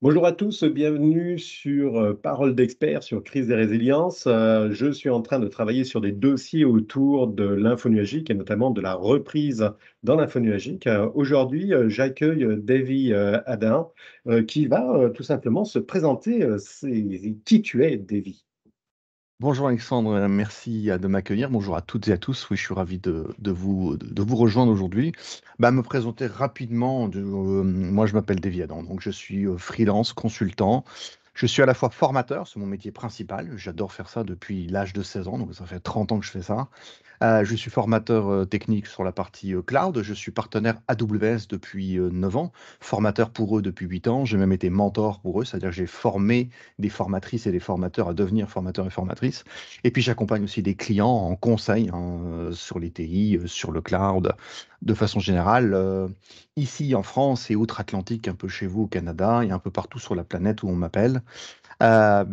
Bonjour à tous, bienvenue sur Parole d'expert sur crise et résilience. Je suis en train de travailler sur des dossiers autour de l'info nuagique et notamment de la reprise dans l'info nuagique. Aujourd'hui, j'accueille Davy Adin qui va tout simplement se présenter. Qui tu es, Davy? Bonjour Alexandre, merci de m'accueillir. Bonjour à toutes et à tous. Oui, je suis ravi de vous rejoindre aujourd'hui. Me présenter rapidement, moi je m'appelle Davy Adam, donc je suis freelance, consultant. Je suis à la fois formateur, c'est mon métier principal. J'adore faire ça depuis l'âge de 16 ans, donc ça fait 30 ans que je fais ça. Je suis formateur technique sur la partie cloud. Je suis partenaire AWS depuis 9 ans, formateur pour eux depuis 8 ans. J'ai même été mentor pour eux, c'est-à-dire que j'ai formé des formatrices et des formateurs à devenir formateurs et formatrices. Et puis j'accompagne aussi des clients en conseil sur les TI, sur le cloud, de façon générale, ici en France et outre-Atlantique, un peu chez vous au Canada et un peu partout sur la planète où on m'appelle. Euh,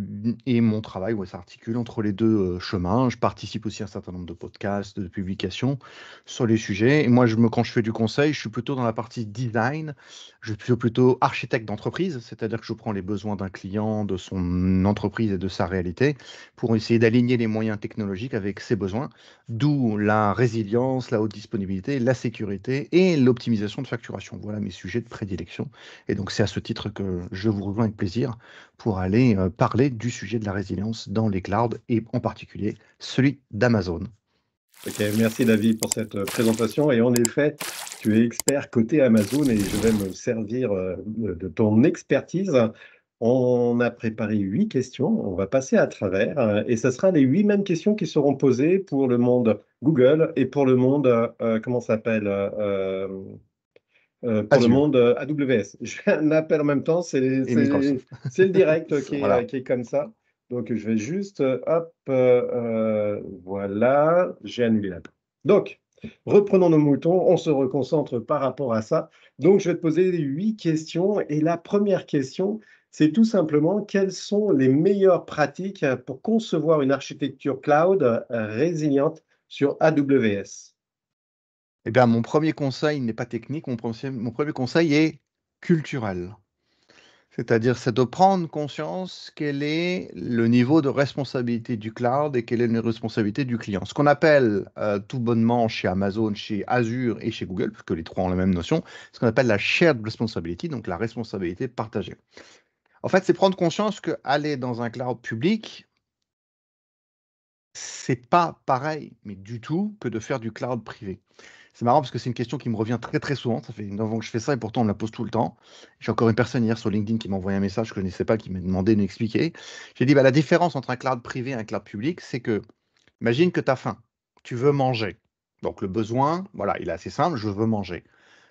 et mon travail, ouais, s'articule entre les deux chemins. Je participe aussi à un certain nombre de podcasts, de publications sur les sujets. Et moi, quand je fais du conseil, je suis plutôt dans la partie design. Je suis plutôt architecte d'entreprise, c'est-à-dire que je prends les besoins d'un client, de son entreprise et de sa réalité pour essayer d'aligner les moyens technologiques avec ses besoins. D'où la résilience, la haute disponibilité, la sécurité et l'optimisation de facturation. Voilà mes sujets de prédilection. Et donc, c'est à ce titre que je vous rejoins avec plaisir pour aller parler du sujet de la résilience dans les clouds et en particulier celui d'Amazon. Ok, merci Davy pour cette présentation. Et en effet, tu es expert côté Amazon et je vais me servir de ton expertise. On a préparé 8 questions, on va passer à travers et ce sera les 8 mêmes questions qui seront posées pour le monde Google et pour le monde, comment ça s'appelle, pour le Azure monde AWS. Je fais un appel en même temps, et Microsoft. c'est le direct Voilà. qui est comme ça. Donc, je vais juste, hop, voilà, j'ai annulé l'appel. Donc, reprenons nos moutons, on se reconcentre par rapport à ça. Donc, je vais te poser 8 questions. Et la première question, c'est tout simplement quelles sont les meilleures pratiques pour concevoir une architecture cloud résiliente sur AWS? Eh bien, mon premier conseil n'est pas technique, mon premier conseil est culturel. C'est-à-dire, c'est de prendre conscience quel est le niveau de responsabilité du cloud et quelle est la responsabilité du client. Ce qu'on appelle tout bonnement chez Amazon, chez Azure et chez Google, parce que les trois ont la même notion, ce qu'on appelle la shared responsibility, donc la responsabilité partagée. En fait, c'est prendre conscience que aller dans un cloud public, c'est pas pareil, mais du tout, que de faire du cloud privé. C'est marrant parce que c'est une question qui me revient très très souvent. Ça fait 9 ans que je fais ça et pourtant on me la pose tout le temps. J'ai encore une personne hier sur LinkedIn qui m'a envoyé un message que je ne connaissais pas, qui m'a demandé de m'expliquer. J'ai dit, la différence entre un cloud privé et un cloud public, c'est que, imagine que tu as faim, tu veux manger. Donc le besoin, voilà, il est assez simple, je veux manger.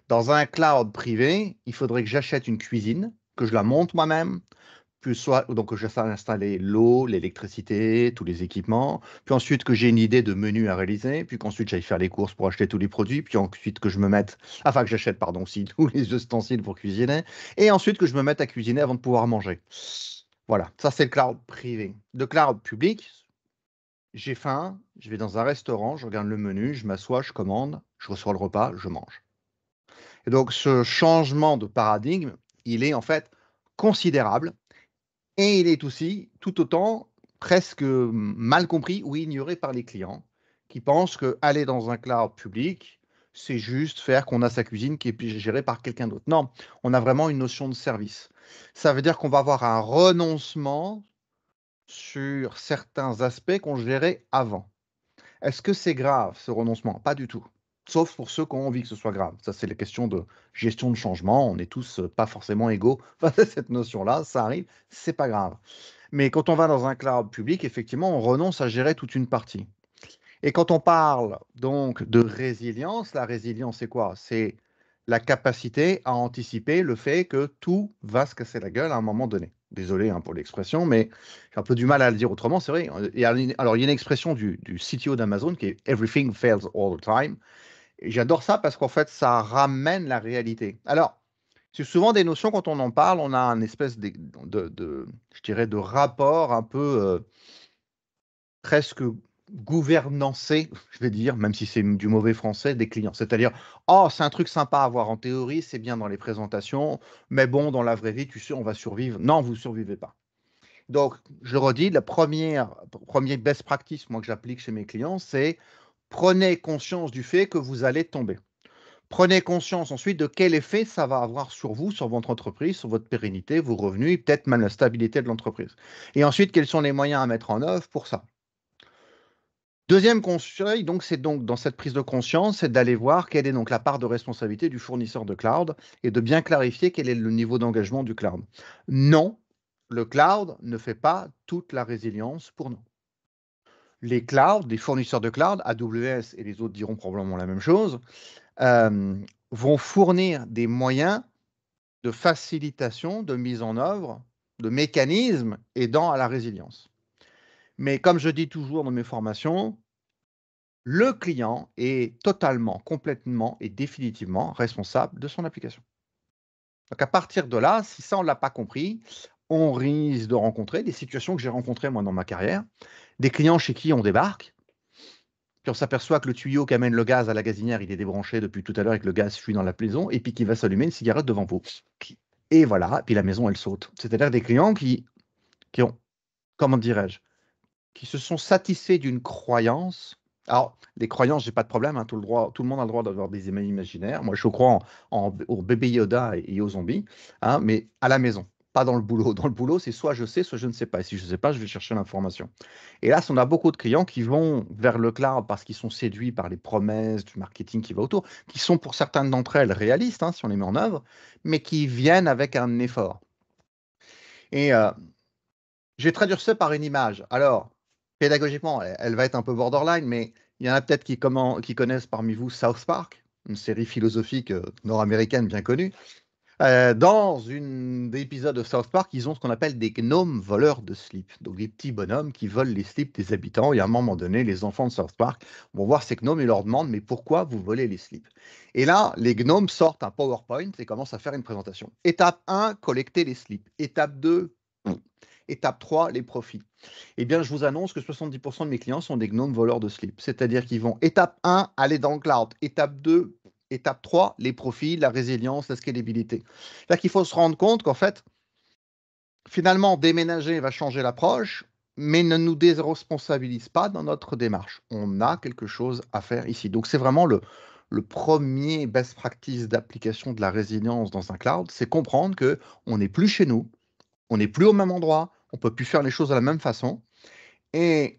Dans un cloud privé, il faudrait que j'achète une cuisine, que je la monte moi-même, puis soit donc je sais installer l'eau, l'électricité, tous les équipements, puis ensuite que j'ai une idée de menu à réaliser, puis qu'ensuite j'aille faire les courses pour acheter tous les produits, puis ensuite que je me mette, enfin que j'achète, pardon, aussi tous les ustensiles pour cuisiner, et ensuite que je me mette à cuisiner avant de pouvoir manger. Voilà, ça c'est le cloud privé. Le cloud public, j'ai faim, je vais dans un restaurant, je regarde le menu, je m'assois, je commande, je reçois le repas, je mange. Et donc ce changement de paradigme, il est en fait considérable. Et il est aussi tout autant presque mal compris ou ignoré par les clients qui pensent que aller dans un cloud public, c'est juste faire qu'on a sa cuisine qui est gérée par quelqu'un d'autre. Non, on a vraiment une notion de service. Ça veut dire qu'on va avoir un renoncement sur certains aspects qu'on gérait avant. Est-ce que c'est grave, ce renoncement? Pas du tout. Sauf pour ceux qui ont envie que ce soit grave. Ça, c'est les questions de gestion de changement. On n'est tous pas forcément égaux face à cette notion-là. Ça arrive, c'est pas grave. Mais quand on va dans un cloud public, effectivement, on renonce à gérer toute une partie. Et quand on parle donc de résilience, la résilience, c'est quoi? C'est la capacité à anticiper le fait que tout va se casser la gueule à un moment donné. Désolé pour l'expression, mais j'ai un peu du mal à le dire autrement. C'est vrai. Alors, il y a une expression du CTO d'Amazon qui est Everything fails all the time. Et j'adore ça parce qu'en fait, ça ramène la réalité. Alors, c'est souvent des notions, quand on en parle, on a un espèce je dirais, de rapport un peu presque gouvernancer, je vais dire, même si c'est du mauvais français, des clients. C'est-à-dire, oh, c'est un truc sympa à voir en théorie, c'est bien dans les présentations, mais bon, dans la vraie vie, tu sais, on va survivre. Non, vous ne survivez pas. Donc, je le redis, premier best practice, moi, que j'applique chez mes clients, c'est prenez conscience du fait que vous allez tomber. Prenez conscience ensuite de quel effet ça va avoir sur vous, sur votre entreprise, sur votre pérennité, vos revenus et peut-être même la stabilité de l'entreprise. Et ensuite, quels sont les moyens à mettre en œuvre pour ça? Deuxième conseil, donc, c'est donc dans cette prise de conscience, c'est d'aller voir quelle est donc la part de responsabilité du fournisseur de cloud et de bien clarifier quel est le niveau d'engagement du cloud. Non, le cloud ne fait pas toute la résilience pour nous. Les clouds, les fournisseurs de cloud, AWS et les autres diront probablement la même chose, vont fournir des moyens de facilitation, de mise en œuvre, de mécanismes aidant à la résilience. Mais comme je dis toujours dans mes formations, le client est totalement, complètement et définitivement responsable de son application. Donc à partir de là, si ça on ne l'a pas compris, on risque de rencontrer des situations que j'ai rencontrées moi dans ma carrière, des clients chez qui on débarque, puis on s'aperçoit que le tuyau qui amène le gaz à la gazinière, il est débranché depuis tout à l'heure et que le gaz fuit dans la maison, et puis qu'il va s'allumer une cigarette devant vous. Et voilà, puis la maison, elle saute. C'est-à-dire des clients qui ont, comment dirais-je, qui se sont satisfaits d'une croyance. Alors, les croyances, j'ai pas de problème, hein, tout le monde a le droit d'avoir des imaginaires. Moi, je crois au bébé Yoda et aux zombies, hein, mais à la maison, pas dans le boulot. Dans le boulot, c'est soit je sais, soit je ne sais pas. Et si je ne sais pas, je vais chercher l'information. Et là, on a beaucoup de clients qui vont vers le cloud parce qu'ils sont séduits par les promesses du marketing qui va autour, qui sont pour certaines d'entre elles réalistes, hein, si on les met en œuvre, mais qui viennent avec un effort. Et je vais traduire ça par une image. Alors, pédagogiquement, elle va être un peu borderline, mais il y en a peut-être qui connaissent parmi vous South Park, une série philosophique nord-américaine bien connue. Dans une des épisodes de South Park, ils ont ce qu'on appelle des gnomes voleurs de slip. Donc des petits bonhommes qui volent les slips des habitants. Et à un moment donné, les enfants de South Park vont voir ces gnomes et leur demandent mais pourquoi vous volez les slips? Et là, les gnomes sortent un PowerPoint et commencent à faire une présentation. Étape 1, collecter les slips. Étape 2, étape 3, les profits. Eh bien, je vous annonce que 70% de mes clients sont des gnomes voleurs de slip. C'est-à-dire qu'ils vont, étape 1, aller dans le cloud. Étape 2, étape 3, les profits, la résilience, la scalabilité. Là qu'il faut se rendre compte qu'en fait, finalement, déménager va changer l'approche, mais ne nous déresponsabilise pas dans notre démarche. On a quelque chose à faire ici. Donc, c'est vraiment le premier best practice d'application de la résilience dans un cloud, c'est comprendre qu'on n'est plus chez nous, on n'est plus au même endroit, on ne peut plus faire les choses de la même façon. Et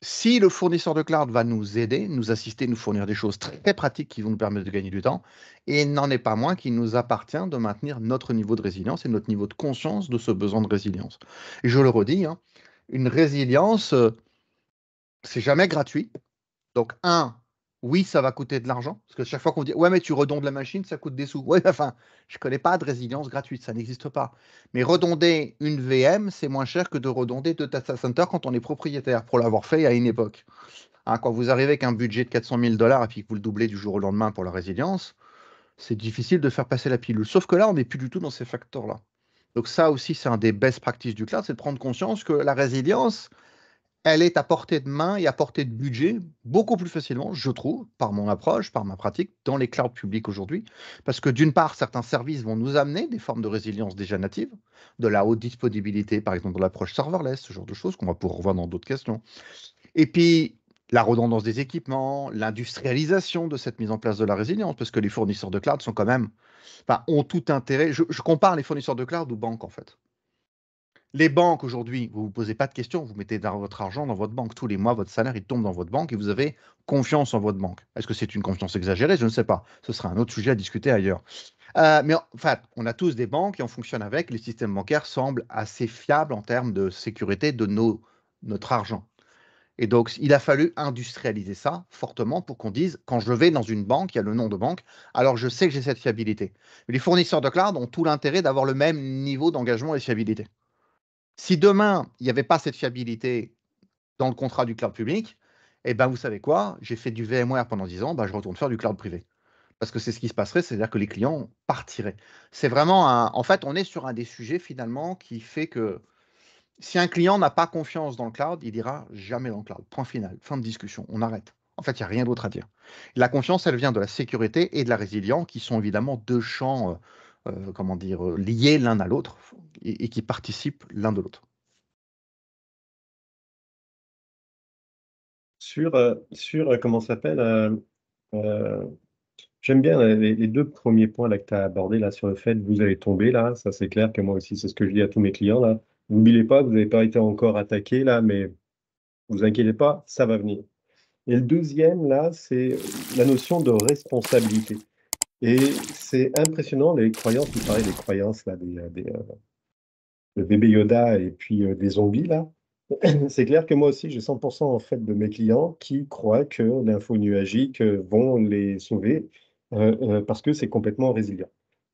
si le fournisseur de cloud va nous aider, nous assister, nous fournir des choses très pratiques qui vont nous permettre de gagner du temps, et il n'en est pas moins qu'il nous appartient de maintenir notre niveau de résilience et notre niveau de conscience de ce besoin de résilience. Et je le redis, hein, une résilience, c'est jamais gratuit. Donc, oui, ça va coûter de l'argent. Parce que chaque fois qu'on dit, ouais, mais tu redondes la machine, ça coûte des sous. Ouais, enfin, je ne connais pas de résilience gratuite, ça n'existe pas. Mais redonder une VM, c'est moins cher que de redonder deux data centers quand on est propriétaire, pour l'avoir fait à une époque. Hein, quand vous arrivez avec un budget de 400 000 $ et puis que vous le doublez du jour au lendemain pour la résilience, c'est difficile de faire passer la pilule. Sauf que là, on n'est plus du tout dans ces facteurs-là. Donc ça aussi, c'est un des best practices du cloud, c'est de prendre conscience que la résilience, elle est à portée de main et à portée de budget beaucoup plus facilement, je trouve, par mon approche, par ma pratique, dans les clouds publics aujourd'hui. Parce que d'une part, certains services vont nous amener des formes de résilience déjà natives, de la haute disponibilité, par exemple, dans l'approche serverless, ce genre de choses qu'on va pouvoir revoir dans d'autres questions. Et puis, la redondance des équipements, l'industrialisation de cette mise en place de la résilience, parce que les fournisseurs de cloud sont quand même, enfin, ont tout intérêt. Je compare les fournisseurs de cloud aux banques, en fait. Les banques aujourd'hui, vous ne vous posez pas de questions, vous mettez votre argent dans votre banque. Tous les mois, votre salaire, il tombe dans votre banque et vous avez confiance en votre banque. Est-ce que c'est une confiance exagérée? Je ne sais pas. Ce sera un autre sujet à discuter ailleurs. Mais en fait, on a tous des banques et on fonctionne avec. Les systèmes bancaires semblent assez fiables en termes de sécurité de notre argent. Et donc, il a fallu industrialiser ça fortement pour qu'on dise, quand je vais dans une banque, il y a le nom de banque, alors je sais que j'ai cette fiabilité. Mais les fournisseurs de cloud ont tout l'intérêt d'avoir le même niveau d'engagement et de fiabilité. Si demain, il n'y avait pas cette fiabilité dans le contrat du cloud public, eh ben, vous savez quoi? J'ai fait du VMware pendant 10 ans, ben, je retourne faire du cloud privé. Parce que c'est ce qui se passerait, c'est-à-dire que les clients partiraient. C'est vraiment en fait, on est sur un des sujets finalement qui fait que Si un client n'a pas confiance dans le cloud, il dira jamais dans le cloud. Point final. Fin de discussion. On arrête. En fait, il n'y a rien d'autre à dire. La confiance, elle vient de la sécurité et de la résilience, qui sont évidemment deux champs, comment dire, liés l'un à l'autre et qui participent l'un de l'autre. Comment ça s'appelle, euh, j'aime bien les deux premiers points là, que tu as abordés là, sur le fait que vous allez tomber là. Ça, c'est clair que moi aussi, c'est ce que je dis à tous mes clients là. N'oubliez pas, vous n'avez pas été encore attaqué là, mais vous inquiétez pas, ça va venir. Et le deuxième là, c'est la notion de responsabilité. Et c'est impressionnant les croyances, tu parlais des croyances là, de bébé Yoda et puis des zombies là. C'est clair que moi aussi, j'ai 100% en fait de mes clients qui croient que l'info nuagique vont les sauver parce que c'est complètement résilient.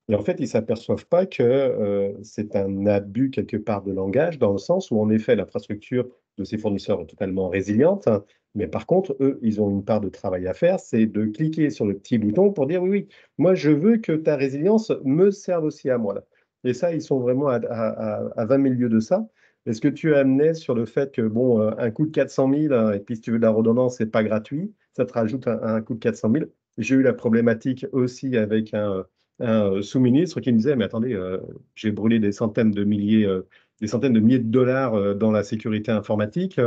Et en fait, ils ne s'aperçoivent pas que c'est un abus quelque part de langage, dans le sens où, en effet, l'infrastructure de ces fournisseurs est totalement résiliente, hein, mais par contre, eux, ils ont une part de travail à faire, c'est de cliquer sur le petit bouton pour dire, oui, oui, moi, je veux que ta résilience me serve aussi à moi. Là. Et ça, ils sont vraiment à 20 000 lieues de ça. Et ce que tu amenais sur le fait que, bon, un coût de 400 000, et puis si tu veux de la redondance, c'est pas gratuit, ça te rajoute un coût de 400 000. J'ai eu la problématique aussi avec un sous-ministre qui me disait, mais attendez, j'ai brûlé des centaines de milliers de dollars dans la sécurité informatique.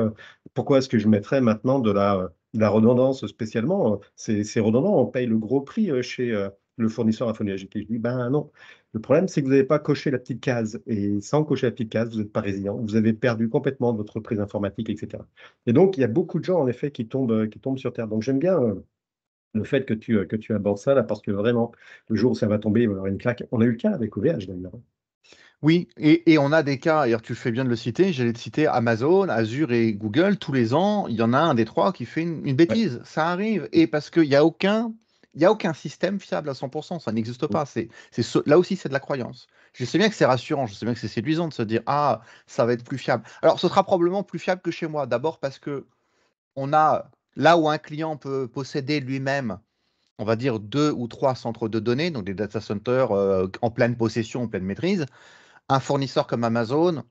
Pourquoi est-ce que je mettrais maintenant de la redondance spécialement? C'est redondant, on paye le gros prix chez le fournisseur infonuagique. Et je dis, ben non. Le problème, c'est que vous n'avez pas coché la petite case. Et sans cocher la petite case, vous n'êtes pas résilient. Vous avez perdu complètement votre prise informatique, etc. Et donc, il y a beaucoup de gens, en effet, qui tombent sur Terre. Donc, j'aime bien le fait que tu abordes ça là, parce que vraiment, le jour où ça va tomber, il va y avoir une claque. On a eu le cas avec OVH d'ailleurs. Oui, et on a des cas, et tu fais bien de le citer, j'allais te citer Amazon, Azure et Google, tous les ans, il y en a un des trois qui fait une Ouais. bêtise, ça arrive, et parce qu'il y a aucun système fiable à 100%, ça n'existe pas, là aussi c'est de la croyance. Je sais bien que c'est rassurant, je sais bien que c'est séduisant de se dire, ah, ça va être plus fiable. Alors ce sera probablement plus fiable que chez moi, d'abord parce que on a, là où un client peut posséder lui-même, on va dire 2 ou 3 centres de données, donc des data centers en pleine possession, en pleine maîtrise, un fournisseur comme Amazon,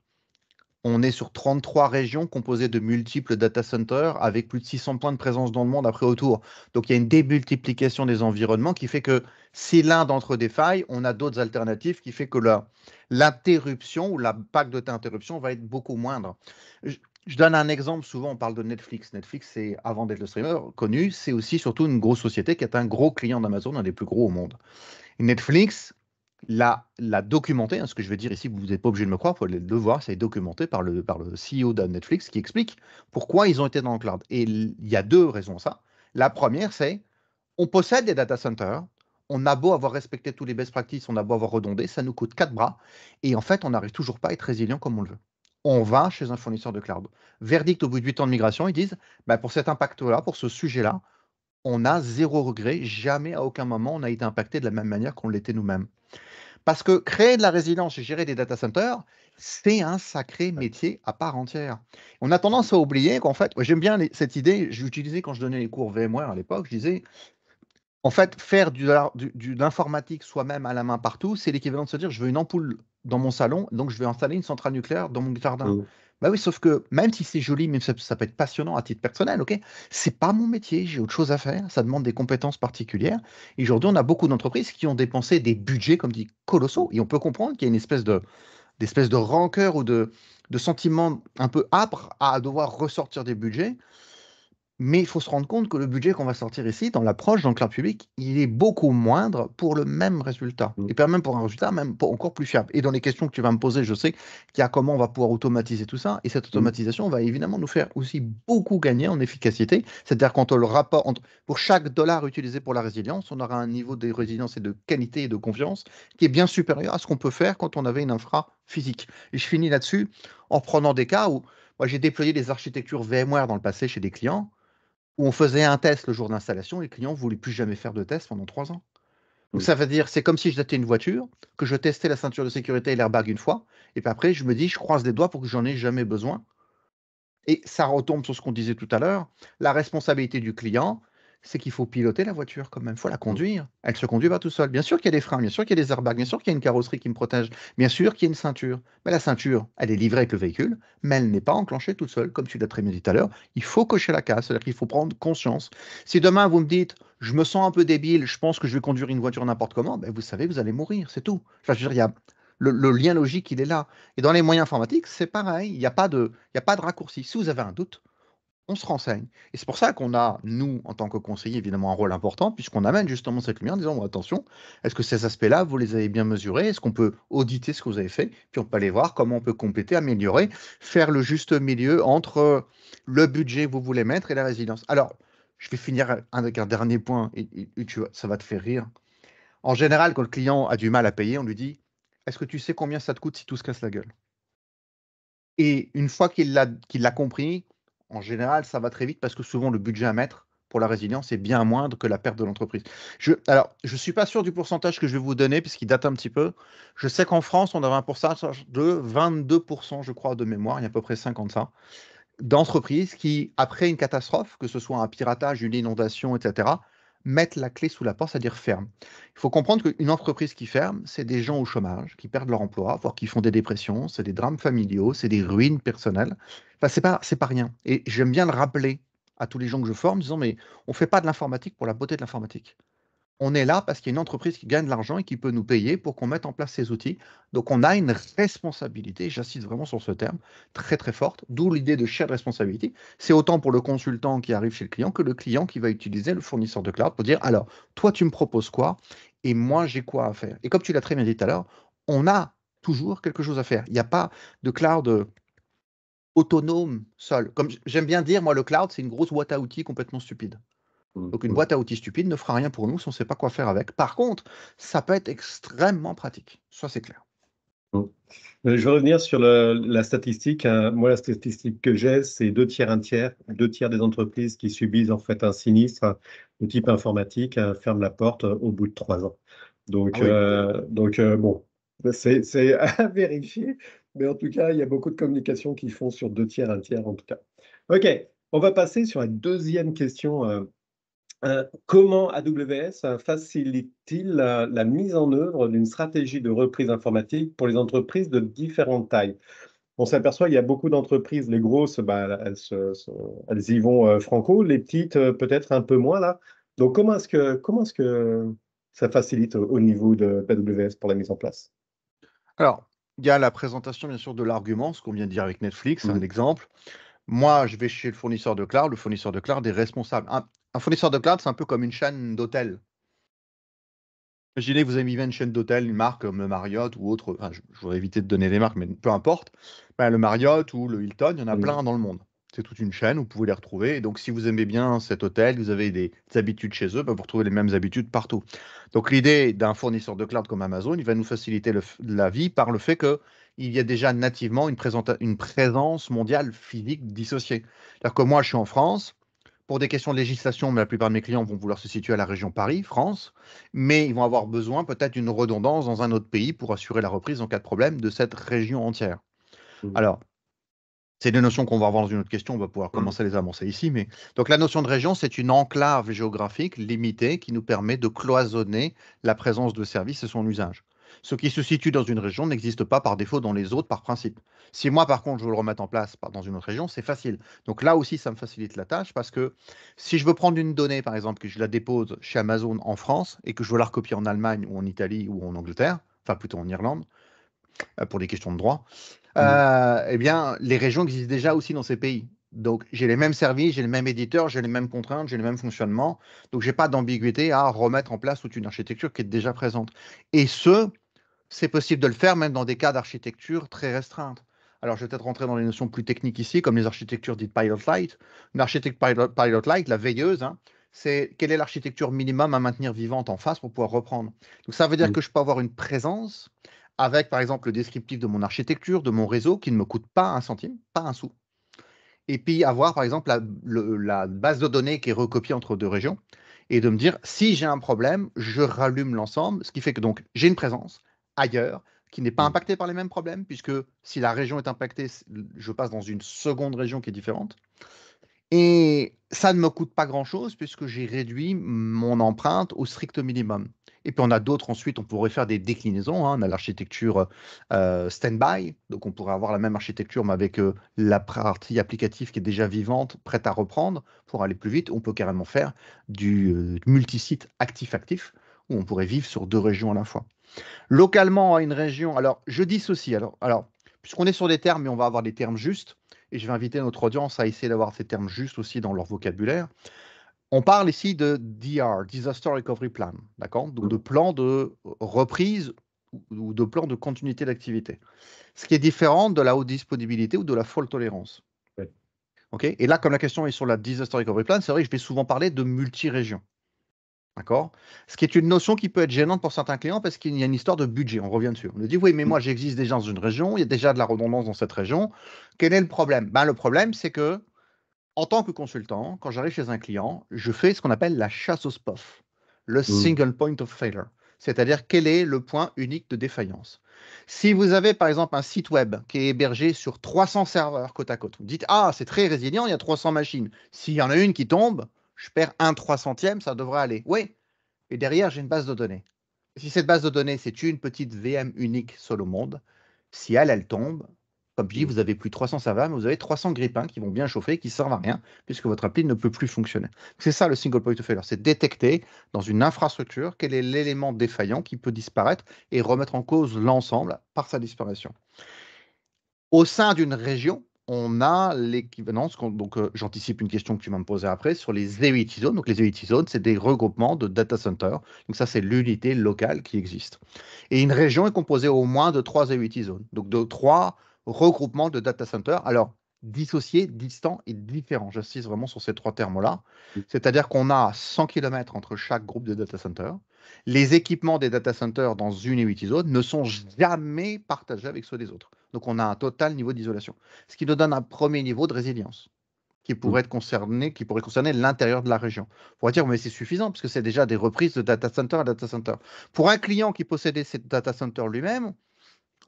on est sur 33 régions composées de multiples data centers avec plus de 600 points de présence dans le monde après autour. Donc il y a une démultiplication des environnements qui fait que si l'un d'entre eux défaille, on a d'autres alternatives qui fait que l'interruption ou l'impact de ta interruption va être beaucoup moindre. Je, je donne un exemple, souvent on parle de Netflix. Netflix, c'est avant d'être le streamer connu, c'est aussi surtout une grosse société qui est un gros client d'Amazon, un des plus gros au monde. Netflix l'a documenté, hein, ce que je vais dire ici, vous n'êtes pas obligé de me croire, il faut le voir, c'est documenté par le CEO de Netflix qui explique pourquoi ils ont été dans le cloud. Et il y a deux raisons à ça. La première, c'est on possède des data centers, on a beau avoir respecté tous les best practices, on a beau avoir redondé, ça nous coûte 4 bras, et en fait, on n'arrive toujours pas à être résilient comme on le veut. On va chez un fournisseur de cloud. Verdict au bout de 8 ans de migration, ils disent, bah, pour cet impact-là, pour ce sujet-là, on a zéro regret, jamais à aucun moment on a été impacté de la même manière qu'on l'était nous-mêmes. Parce que créer de la résilience et gérer des data centers, c'est un sacré métier à part entière. On a tendance à oublier qu'en fait, moi, j'aime bien cette idée, j'utilisais quand je donnais les cours VMware à l'époque, je disais, en fait, faire de l'informatique soi-même à la main partout, c'est l'équivalent de se dire, je veux une ampoule dans mon salon, donc je vais installer une centrale nucléaire dans mon jardin. Mm. Bah oui, sauf que même si c'est joli, même ça peut être passionnant à titre personnel, ok, c'est pas mon métier, j'ai autre chose à faire, ça demande des compétences particulières. Et aujourd'hui, on a beaucoup d'entreprises qui ont dépensé des budgets, comme dit, colossaux, et on peut comprendre qu'il y a une d'espèce de rancœur ou de sentiment un peu âpre à devoir ressortir des budgets. Mais il faut se rendre compte que le budget qu'on va sortir ici, dans l'approche, dans le cloud public, il est beaucoup moindre pour le même résultat. Mm. Et puis même pour un résultat même encore plus fiable. Et dans les questions que tu vas me poser, je sais qu'il y a comment on va pouvoir automatiser tout ça. Et cette Mm. automatisation va évidemment nous faire aussi beaucoup gagner en efficacité. C'est-à-dire quand on le rapport pour chaque dollar utilisé pour la résilience, on aura un niveau de résilience et de qualité et de confiance qui est bien supérieur à ce qu'on peut faire quand on avait une infra physique. Et je finis là-dessus en prenant des cas où moi j'ai déployé des architectures VMware dans le passé chez des clients où on faisait un test le jour d'installation et le client ne voulait plus jamais faire de test pendant 3 ans. Donc Mm. ça veut dire, c'est comme si j'achetais une voiture, que je testais la ceinture de sécurité et l'airbag une fois, et puis après je me dis, je croise les doigts pour que j'en ai jamais besoin. Et ça retombe sur ce qu'on disait tout à l'heure, la responsabilité du client, c'est qu'il faut piloter la voiture quand même, il faut la Mm. conduire. Elle ne se conduit pas tout seul. Bien sûr qu'il y a des freins, bien sûr qu'il y a des airbags, bien sûr qu'il y a une carrosserie qui me protège, bien sûr qu'il y a une ceinture. Mais la ceinture, elle est livrée avec le véhicule, mais elle n'est pas enclenchée toute seule, comme tu l'as très bien dit tout à l'heure. Il faut cocher la case, c'est-à-dire qu'il faut prendre conscience. Si demain vous me dites, je me sens un peu débile, je pense que je vais conduire une voiture n'importe comment, ben vous savez, vous allez mourir, c'est tout. Enfin, je veux dire, il y a le lien logique, il est là. Et dans les moyens informatiques, c'est pareil, il y a pas de raccourci. Si vous avez un doute, on se renseigne. Et c'est pour ça qu'on a, nous, en tant que conseillers, évidemment, un rôle important, puisqu'on amène justement cette lumière en disant, bon, attention, est-ce que ces aspects-là, vous les avez bien mesurés? Est-ce qu'on peut auditer ce que vous avez fait? Puis on peut aller voir comment on peut compléter, améliorer, faire le juste milieu entre le budget que vous voulez mettre et la résilience. Alors, je vais finir avec un dernier point, et ça va te faire rire. En général, quand le client a du mal à payer, on lui dit, est-ce que tu sais combien ça te coûte si tout se casse la gueule? Et une fois qu'il l'a compris, en général, ça va très vite parce que souvent le budget à mettre pour la résilience est bien moindre que la perte de l'entreprise. Alors, je ne suis pas sûr du pourcentage que je vais vous donner puisqu'il date un petit peu. Je sais qu'en France, on avait un pourcentage de 22%, je crois, de mémoire, il y a à peu près 50 ça, d'entreprises qui, après une catastrophe, que ce soit un piratage, une inondation, etc., mettent la clé sous la porte, c'est-à-dire ferment. Il faut comprendre qu'une entreprise qui ferme, c'est des gens au chômage, qui perdent leur emploi, voire qui font des dépressions, c'est des drames familiaux, c'est des ruines personnelles. Enfin, c'est pas rien. Et j'aime bien le rappeler à tous les gens que je forme, en disant, mais on ne fait pas de l'informatique pour la beauté de l'informatique. On est là parce qu'il y a une entreprise qui gagne de l'argent et qui peut nous payer pour qu'on mette en place ces outils. Donc on a une responsabilité, j'insiste vraiment sur ce terme, très très forte, d'où l'idée de shared responsibility. C'est autant pour le consultant qui arrive chez le client que le client qui va utiliser le fournisseur de cloud pour dire, alors, toi tu me proposes quoi et moi j'ai quoi à faire. Et comme tu l'as très bien dit tout à l'heure, on a toujours quelque chose à faire. Il n'y a pas de cloud autonome seul. Comme j'aime bien dire, moi le cloud c'est une grosse boîte à outils complètement stupide. Mm. Donc une Mm. boîte à outils stupide ne fera rien pour nous si on ne sait pas quoi faire avec. Par contre, ça peut être extrêmement pratique. Ça, c'est clair. Mm. Je vais revenir sur la statistique, hein. Moi, la statistique que j'ai, c'est deux tiers, un tiers. Deux tiers des entreprises qui subissent en fait un sinistre de type informatique ferment la porte au bout de 3 ans. Ah Donc, oui. bon, c'est à vérifier. Mais en tout cas, il y a beaucoup de communications qui font sur deux tiers, un tiers en tout cas. OK, on va passer sur la deuxième question. Comment AWS facilite-t-il la mise en œuvre d'une stratégie de reprise informatique pour les entreprises de différentes tailles? On s'aperçoit qu'il y a beaucoup d'entreprises, les grosses, bah, elles y vont franco, les petites peut-être un peu moins là. Donc comment est-ce que ça facilite au niveau de AWS pour la mise en place? Alors, il y a la présentation, bien sûr, de l'argument, ce qu'on vient de dire avec Netflix, un Mm. exemple. Moi, je vais chez le fournisseur de cloud est responsable. Un fournisseur de cloud, c'est un peu comme une chaîne d'hôtel. Imaginez que vous avez mis une chaîne d'hôtel, une marque comme le Marriott ou autre, enfin, je voudrais éviter de donner des marques, mais peu importe. Ben, le Marriott ou le Hilton, il y en a Mm. plein dans le monde. C'est toute une chaîne, vous pouvez les retrouver. Et donc, si vous aimez bien cet hôtel, vous avez des habitudes chez eux, ben, vous retrouvez les mêmes habitudes partout. Donc, l'idée d'un fournisseur de cloud comme Amazon, il va nous faciliter la vie par le fait qu'il y a déjà nativement une présence mondiale physique dissociée. C'est-à-dire que moi, je suis en France. Pour des questions de législation, mais la plupart de mes clients vont vouloir se situer à la région Paris, France, mais ils vont avoir besoin peut-être d'une redondance dans un autre pays pour assurer la reprise en cas de problème de cette région entière. Mm. Alors, c'est des notions qu'on va revoir dans une autre question, on va pouvoir Mm. commencer à les avancer ici, mais donc la notion de région, c'est une enclave géographique limitée qui nous permet de cloisonner la présence de services et son usage. Ce qui se situe dans une région n'existe pas par défaut dans les autres par principe. Si moi, par contre, je veux le remettre en place dans une autre région, c'est facile. Donc là aussi, ça me facilite la tâche parce que si je veux prendre une donnée, par exemple, que je la dépose chez Amazon en France et que je veux la recopier en Allemagne ou en Italie ou en Angleterre, enfin plutôt en Irlande, pour des questions de droit, Mm. eh bien, les régions existent déjà aussi dans ces pays. Donc, j'ai les mêmes services, j'ai les mêmes éditeurs, j'ai les mêmes contraintes, j'ai les mêmes fonctionnements. Donc, j'ai pas d'ambiguïté à remettre en place toute une architecture qui est déjà présente. Et c'est possible de le faire même dans des cas d'architecture très restreintes. Alors, je vais peut-être rentrer dans les notions plus techniques ici, comme les architectures dites Pilot Light. Une architecture Pilot Light, la veilleuse, hein, c'est quelle est l'architecture minimum à maintenir vivante en face pour pouvoir reprendre. Donc, ça veut dire Mm. que je peux avoir une présence avec, par exemple, le descriptif de mon architecture, de mon réseau, qui ne me coûte pas un centime, pas un sou. Et puis avoir, par exemple, la base de données qui est recopiée entre deux régions et de me dire, si j'ai un problème, je rallume l'ensemble, ce qui fait que donc j'ai une présence ailleurs qui n'est pas Mm. impactée par les mêmes problèmes, puisque si la région est impactée, je passe dans une seconde région qui est différente. Et ça ne me coûte pas grand-chose puisque j'ai réduit mon empreinte au strict minimum. Et puis on a d'autres ensuite, on pourrait faire des déclinaisons, hein. On a l'architecture stand-by, donc on pourrait avoir la même architecture mais avec la partie applicative qui est déjà vivante, prête à reprendre pour aller plus vite. On peut carrément faire du multisite actif-actif où on pourrait vivre sur deux régions à la fois. Localement, à une région, alors je dissocie. Alors, puisqu'on est sur des termes, mais on va avoir des termes justes, et je vais inviter notre audience à essayer d'avoir ces termes justes aussi dans leur vocabulaire. On parle ici de DR, Disaster Recovery Plan, d'accord? Donc de plan de reprise ou de plan de continuité d'activité. Ce qui est différent de la haute disponibilité ou de la faute tolérance. Ouais. OK? Et là, comme la question est sur la Disaster Recovery Plan, c'est vrai que je vais souvent parler de multi-régions. D'accord? Ce qui est une notion qui peut être gênante pour certains clients parce qu'il y a une histoire de budget. On revient dessus. On nous dit, oui, mais moi, j'existe déjà dans une région, il y a déjà de la redondance dans cette région. Quel est le problème? Ben, le problème, c'est que, en tant que consultant, quand j'arrive chez un client, je fais ce qu'on appelle la chasse au SPOF, le Mm. single point of failure. C'est-à-dire, quel est le point unique de défaillance? Si vous avez, par exemple, un site web qui est hébergé sur 300 serveurs côte à côte, vous dites, ah, c'est très résilient, il y a 300 machines. S'il y en a une qui tombe, je perds un 300e, ça devrait aller. Oui, et derrière, j'ai une base de données. Si cette base de données, c'est une petite VM unique seule au monde, si elle tombe, comme je dis, Mm. vous avez plus de 300 serveurs, mais vous avez 300 grippins qui vont bien chauffer, qui ne servent à rien, puisque votre appli ne peut plus fonctionner. C'est ça le single point of failure, c'est détecter dans une infrastructure quel est l'élément défaillant qui peut disparaître et remettre en cause l'ensemble par sa disparition. Au sein d'une région, on a l'équivalence, donc j'anticipe une question que tu vas me poser après, sur les EUT zones. Donc les EUT zones, c'est des regroupements de data centers. Donc ça, c'est l'unité locale qui existe. Et une région est composée au moins de 3 EUT zones, donc de 3 regroupements de data centers. Alors, dissociés, distants et différents. J'insiste vraiment sur ces 3 termes-là. C'est-à-dire qu'on a 100 km entre chaque groupe de data centers. Les équipements des data centers dans une EUT zone ne sont jamais partagés avec ceux des autres. Donc, on a un total niveau d'isolation. Ce qui nous donne un premier niveau de résilience qui Mm. pourrait qui pourrait concerner l'intérieur de la région. On pourrait dire, mais c'est suffisant parce que c'est déjà des reprises de data center à data center. Pour un client qui possédait ces data centers lui-même,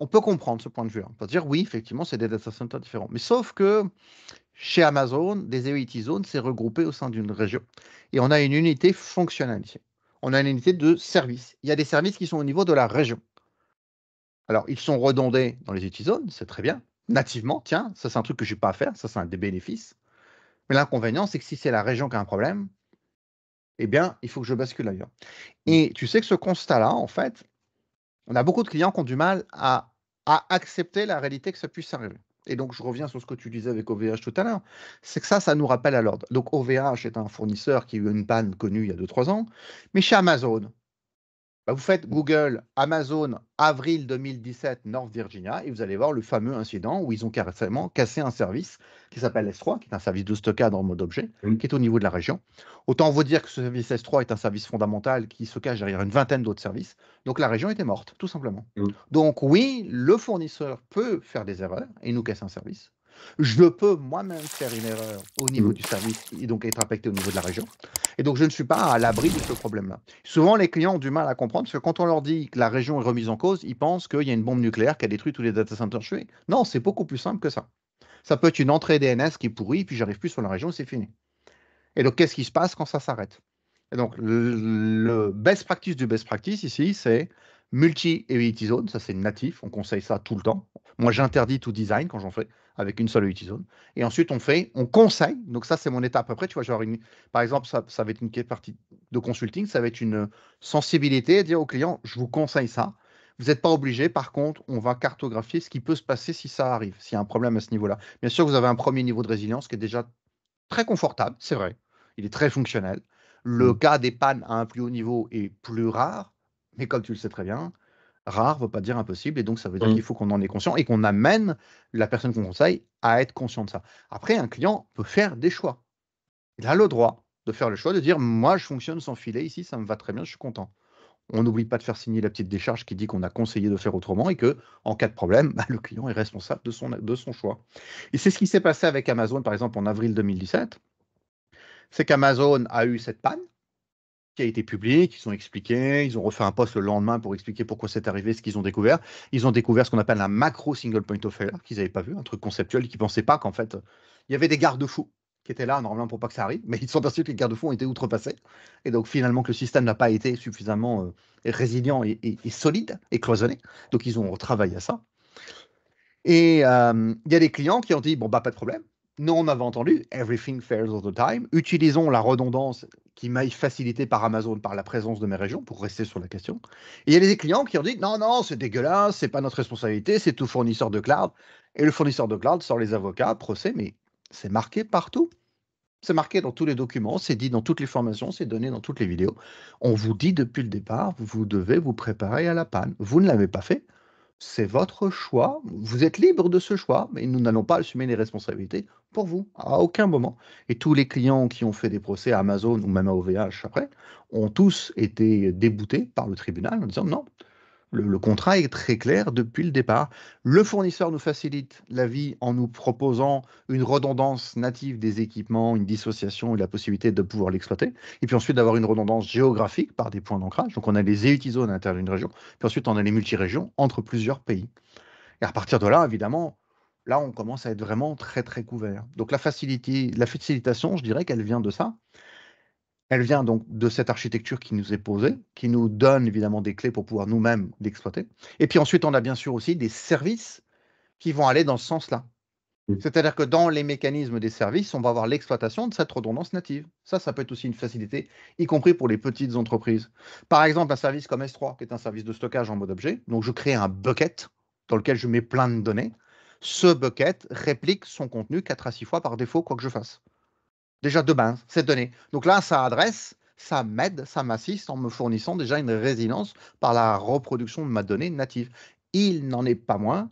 on peut comprendre ce point de vue. On peut dire, oui, effectivement, c'est des data centers différents. Mais sauf que chez Amazon, des EIT zones, c'est regroupé au sein d'une région. Et on a une unité fonctionnelle ici. On a une unité de service. Il y a des services qui sont au niveau de la région. Alors, ils sont redondés dans les zones, c'est très bien. Nativement, tiens, ça c'est un truc que je n'ai pas à faire, ça c'est un des bénéfices. Mais l'inconvénient, c'est que si c'est la région qui a un problème, eh bien, il faut que je bascule ailleurs. Mm. Et tu sais que ce constat-là, en fait, on a beaucoup de clients qui ont du mal à accepter la réalité que ça puisse arriver. Et donc, je reviens sur ce que tu disais avec OVH tout à l'heure, c'est que ça nous rappelle à l'ordre. Donc, OVH est un fournisseur qui a eu une panne connue il y a 2-3 ans, mais chez Amazon, bah, vous faites Google, Amazon, avril 2017, North Virginia, et vous allez voir le fameux incident où ils ont carrément cassé un service qui s'appelle S3, qui est un service de stockage en mode objet, Mm. qui est au niveau de la région. Autant vous dire que ce service S3 est un service fondamental qui se cache derrière une vingtaine d'autres services. Donc la région était morte, tout simplement. Mm. Donc oui, le fournisseur peut faire des erreurs et nous casser un service. Je peux moi-même faire une erreur au niveau Mm. du service et donc être impacté au niveau de la région. Et donc je ne suis pas à l'abri de ce problème-là. Souvent, les clients ont du mal à comprendre parce que quand on leur dit que la région est remise en cause, ils pensent qu'il y a une bombe nucléaire qui a détruit tous les data centers chez. Non, c'est beaucoup plus simple que ça. Ça peut être une entrée DNS qui est pourrie, puis j'arrive plus sur la région, c'est fini. Et donc, qu'est-ce qui se passe quand ça s'arrête? Et donc, le best practice du best practice ici, c'est multi-EUT zone. Ça, c'est natif. On conseille ça tout le temps. Moi, j'interdis tout design quand j'en fais avec une seule EUT zone. Et ensuite, on conseille. Donc, ça, c'est mon étape après. Tu vois, genre par exemple, ça va être une partie de consulting. Ça va être une sensibilité à dire au client, je vous conseille ça. Vous n'êtes pas obligé. Par contre, on va cartographier ce qui peut se passer si ça arrive, s'il y a un problème à ce niveau-là. Bien sûr, vous avez un premier niveau de résilience qui est déjà très confortable, c'est vrai. Il est très fonctionnel. Le Mm. cas des pannes à un plus haut niveau est plus rare, mais comme tu le sais très bien, rare ne veut pas dire impossible, et donc ça veut dire qu'il Mm. faut qu'on en ait conscient et qu'on amène la personne qu'on conseille à être conscient de ça. Après, un client peut faire des choix. Il a le droit de faire le choix de dire, moi, je fonctionne sans filet ici, ça me va très bien, je suis content. On n'oublie pas de faire signer la petite décharge qui dit qu'on a conseillé de faire autrement et que, en cas de problème, bah, le client est responsable de son choix. Et c'est ce qui s'est passé avec Amazon, par exemple, en avril 2017. C'est qu'Amazon a eu cette panne qui a été publique, ils ont expliqué, ils ont refait un post le lendemain pour expliquer pourquoi c'est arrivé, ce qu'ils ont découvert. Ils ont découvert ce qu'on appelle un macro single point of failure qu'ils n'avaient pas vu, un truc conceptuel, qu'ils ne pensaient pas qu'en fait, il y avait des garde-fous. qui étaient là normalement pour pas que ça arrive, mais ils se sont aperçus que les garde-fous ont été outrepassés. Et donc finalement que le système n'a pas été suffisamment résilient et solide et cloisonné. Donc ils ont retravaillé à ça. Et il y a des clients qui ont dit, bon, bah, pas de problème. Nous, on avait entendu, everything fails all the time. Utilisons la redondance qui m'a facilitée par Amazon, par la présence de mes régions, pour rester sur la question. Et il y a des clients qui ont dit, non, non, c'est dégueulasse, c'est pas notre responsabilité, c'est tout fournisseur de cloud. Et le fournisseur de cloud sort les avocats, procès, mais c'est marqué partout. C'est marqué dans tous les documents, c'est dit dans toutes les formations, c'est donné dans toutes les vidéos. On vous dit depuis le départ, vous devez vous préparer à la panne. Vous ne l'avez pas fait, c'est votre choix. Vous êtes libre de ce choix, mais nous n'allons pas assumer les responsabilités pour vous, à aucun moment. Et tous les clients qui ont fait des procès à Amazon ou même à OVH après, ont tous été déboutés par le tribunal en disant non, le contrat est très clair depuis le départ. Le fournisseur nous facilite la vie en nous proposant une redondance native des équipements, une dissociation et la possibilité de pouvoir l'exploiter. Et puis ensuite d'avoir une redondance géographique par des points d'ancrage. Donc on a les EUT zones à l'intérieur d'une région. Puis ensuite on a les multi-régions entre plusieurs pays. Et à partir de là, évidemment, là on commence à être vraiment très très couvert. Donc la facilitation, je dirais qu'elle vient de ça. Elle vient donc de cette architecture qui nous est posée, qui nous donne évidemment des clés pour pouvoir nous-mêmes l'exploiter. Et puis ensuite, on a bien sûr aussi des services qui vont aller dans ce sens-là. C'est-à-dire que dans les mécanismes des services, on va avoir l'exploitation de cette redondance native. Ça peut être aussi une facilité, y compris pour les petites entreprises. Par exemple, un service comme S3, qui est un service de stockage en mode objet. Donc, je crée un bucket dans lequel je mets plein de données. Ce bucket réplique son contenu 4 à 6 fois par défaut, quoi que je fasse. Déjà de base, cette donnée. Donc là, ça adresse, ça m'aide, ça m'assiste en me fournissant déjà une résilience par la reproduction de ma donnée native. Il n'en est pas moins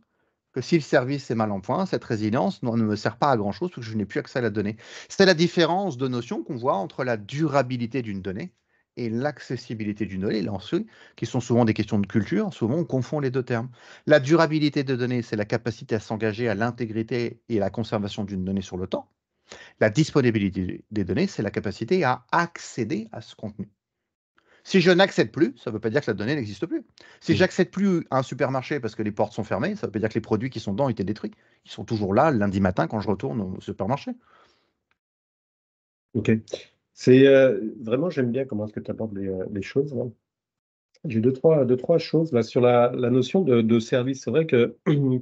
que si le service est mal en point, cette résilience ne me sert pas à grand-chose parce que je n'ai plus accès à la donnée. C'est la différence de notion qu'on voit entre la durabilité d'une donnée et l'accessibilité d'une donnée, là ensuite, qui sont souvent des questions de culture. Souvent, on confond les deux termes. La durabilité de données, c'est la capacité à s'engager à l'intégrité et à la conservation d'une donnée sur le temps. La disponibilité des données, c'est la capacité à accéder à ce contenu. Si je n'accède plus, ça ne veut pas dire que la donnée n'existe plus. Si j'accède plus à un supermarché parce que les portes sont fermées, ça ne veut pas dire que les produits qui sont dedans ont été détruits. Ils sont toujours là lundi matin quand je retourne au supermarché. Ok. C'est vraiment, j'aime bien comment est-ce que tu abordes les choses, là. J'ai deux, trois choses là sur la notion de service. C'est vrai que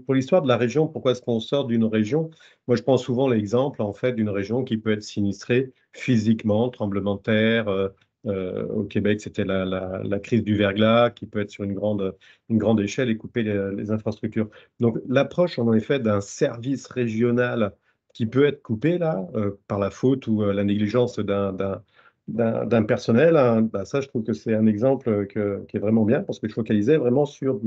pour l'histoire de la région, pourquoi est-ce qu'on sort d'une région? Moi, je prends souvent l'exemple en fait d'une région qui peut être sinistrée physiquement, tremblement de terre. Au Québec, c'était la crise du verglas qui peut être sur une grande échelle et couper les infrastructures. Donc, l'approche en effet d'un service régional qui peut être coupé là par la faute ou la négligence d'un personnel, hein, bah ça, je trouve que c'est un exemple qui est vraiment bien parce que je focalisais vraiment sur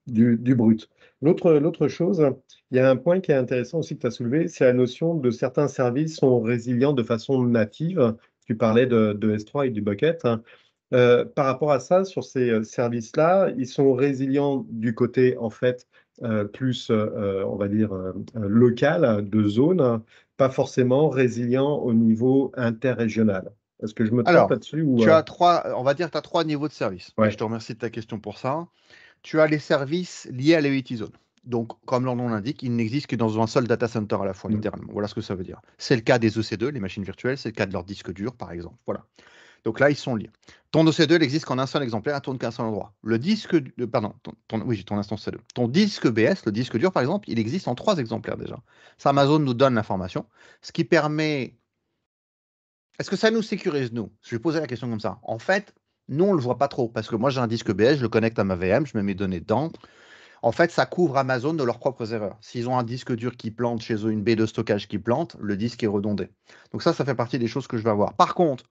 du brut. L'autre chose, il y a un point qui est intéressant aussi que tu as soulevé, c'est la notion de certains services sont résilients de façon native. Tu parlais de S3 et du bucket, hein. Par rapport à ça, sur ces services-là, ils sont résilients du côté, en fait, plus, on va dire, local, de zone, pas forcément résilients au niveau interrégional. Est-ce que je me trompe Alors, là-dessus ou tu as trois, on va dire que tu as trois niveaux de service. Et je ouais. te remercie de ta question pour ça. Tu as les services liés à l'EIT Zone. Donc, comme leur nom l'indique, ils n'existent que dans un seul data center à la fois, Mm. littéralement. Voilà ce que ça veut dire. C'est le cas des EC2, les machines virtuelles, c'est le cas de leur disque dur, par exemple. Voilà. Donc là, ils sont liés. Ton EC2, il existe qu'en un seul exemplaire, il tourne qu'à un seul endroit. Le disque, pardon, oui, j'ai ton instance C2. Ton disque BS, le disque dur, par exemple, il existe en 3 exemplaires déjà. Ça, Amazon nous donne l'information, ce qui permet. Est-ce que ça nous sécurise, nous? Je vais poser la question comme ça. En fait, nous, on ne le voit pas trop, parce que moi, j'ai un disque BS, je le connecte à ma VM, je mets mes données dedans. En fait, ça couvre Amazon de leurs propres erreurs. S'ils ont un disque dur qui plante chez eux, une baie de stockage qui plante, le disque est redondé. Donc ça fait partie des choses que je vais avoir. Par contre,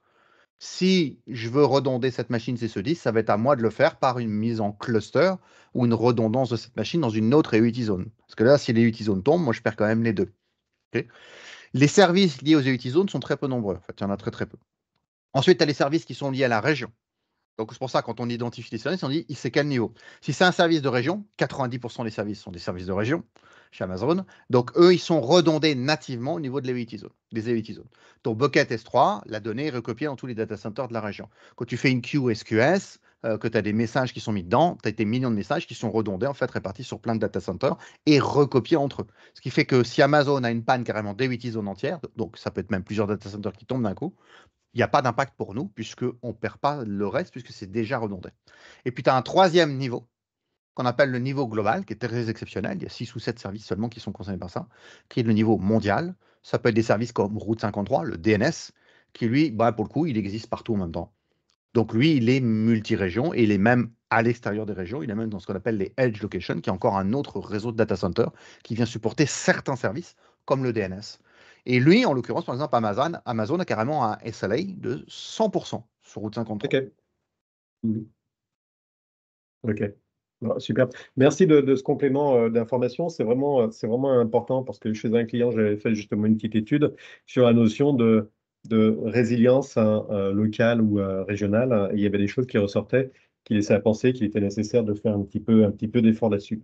si je veux redonder cette machine, c'est ce disque, ça va être à moi de le faire par une mise en cluster ou une redondance de cette machine dans une autre EUT zone. Parce que là, si les EUT zones tombent, moi, je perds quand même les deux. Ok. Les services liés aux EUT zones sont très peu nombreux. En fait, il y en a très très peu. Ensuite, tu as les services qui sont liés à la région. Donc, c'est pour ça, quand on identifie les services, on dit c'est quel niveau. Si c'est un service de région, 90% des services sont des services de région chez Amazon. Donc, eux, ils sont redondés nativement au niveau de des AVT zones. Ton bucket S3, la donnée est recopiée dans tous les data centers de la région. Quand tu fais une queue SQS, que tu as des messages qui sont mis dedans, tu as des millions de messages qui sont redondés, en fait, répartis sur plein de data centers et recopiés entre eux. Ce qui fait que si Amazon a une panne carrément d'AVT zone entière, donc ça peut être même plusieurs data centers qui tombent d'un coup, il n'y a pas d'impact pour nous, puisqu'on ne perd pas le reste, puisque c'est déjà redondé. Et puis, tu as un troisième niveau, qu'on appelle le niveau global, qui est très exceptionnel. Il y a 6 ou 7 services seulement qui sont concernés par ça, qui est le niveau mondial. Ça peut être des services comme Route 53, le DNS, qui lui, bah, pour le coup, il existe partout en même temps. Donc lui, il est multi-région et il est même à l'extérieur des régions. Il est même dans ce qu'on appelle les Edge Location, qui est encore un autre réseau de data center qui vient supporter certains services comme le DNS. Et lui, en l'occurrence, par exemple, Amazon a carrément un SLA de 100% sur Route 53. OK. Mhm. OK. Bon, super. Merci de ce complément d'information. C'est vraiment important parce que chez un client, j'avais fait justement une petite étude sur la notion de résilience hein, locale ou régionale. Hein, et il y avait des choses qui ressortaient qui laissaient à penser qu'il était nécessaire de faire un petit peu d'effort là-dessus.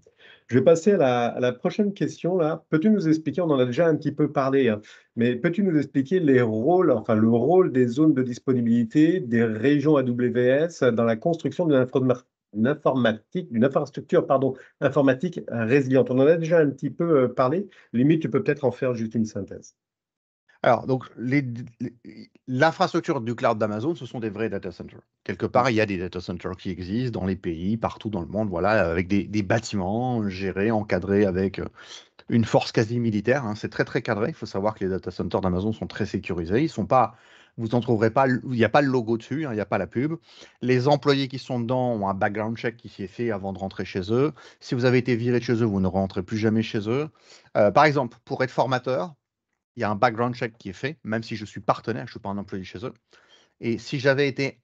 Je vais passer à la prochaine question là. Peux-tu nous expliquer, on en a déjà un petit peu parlé, hein, mais peux-tu nous expliquer les rôles, enfin le rôle des zones de disponibilité des régions AWS dans la construction d'une infrastructure pardon, informatique résiliente. On en a déjà un petit peu parlé. Limite, tu peux peut-être en faire juste une synthèse. Alors, donc, l'infrastructure du cloud d'Amazon, ce sont des vrais data centers. Quelque part, il y a des data centers qui existent dans les pays, partout dans le monde, voilà, avec des bâtiments gérés, encadrés avec une force quasi militaire. Hein. C'est très, très cadré. Il faut savoir que les data centers d'Amazon sont très sécurisés. Ils sont pas, vous n'en trouverez pas, il n'y a pas le logo dessus, hein, il n'y a pas la pub. Les employés qui sont dedans ont un background check qui s'y est fait avant de rentrer chez eux. Si vous avez été viré de chez eux, vous ne rentrez plus jamais chez eux. Par exemple, pour être formateur, il y a un background check qui est fait, même si je suis partenaire, je ne suis pas un employé chez eux. Et si j'avais été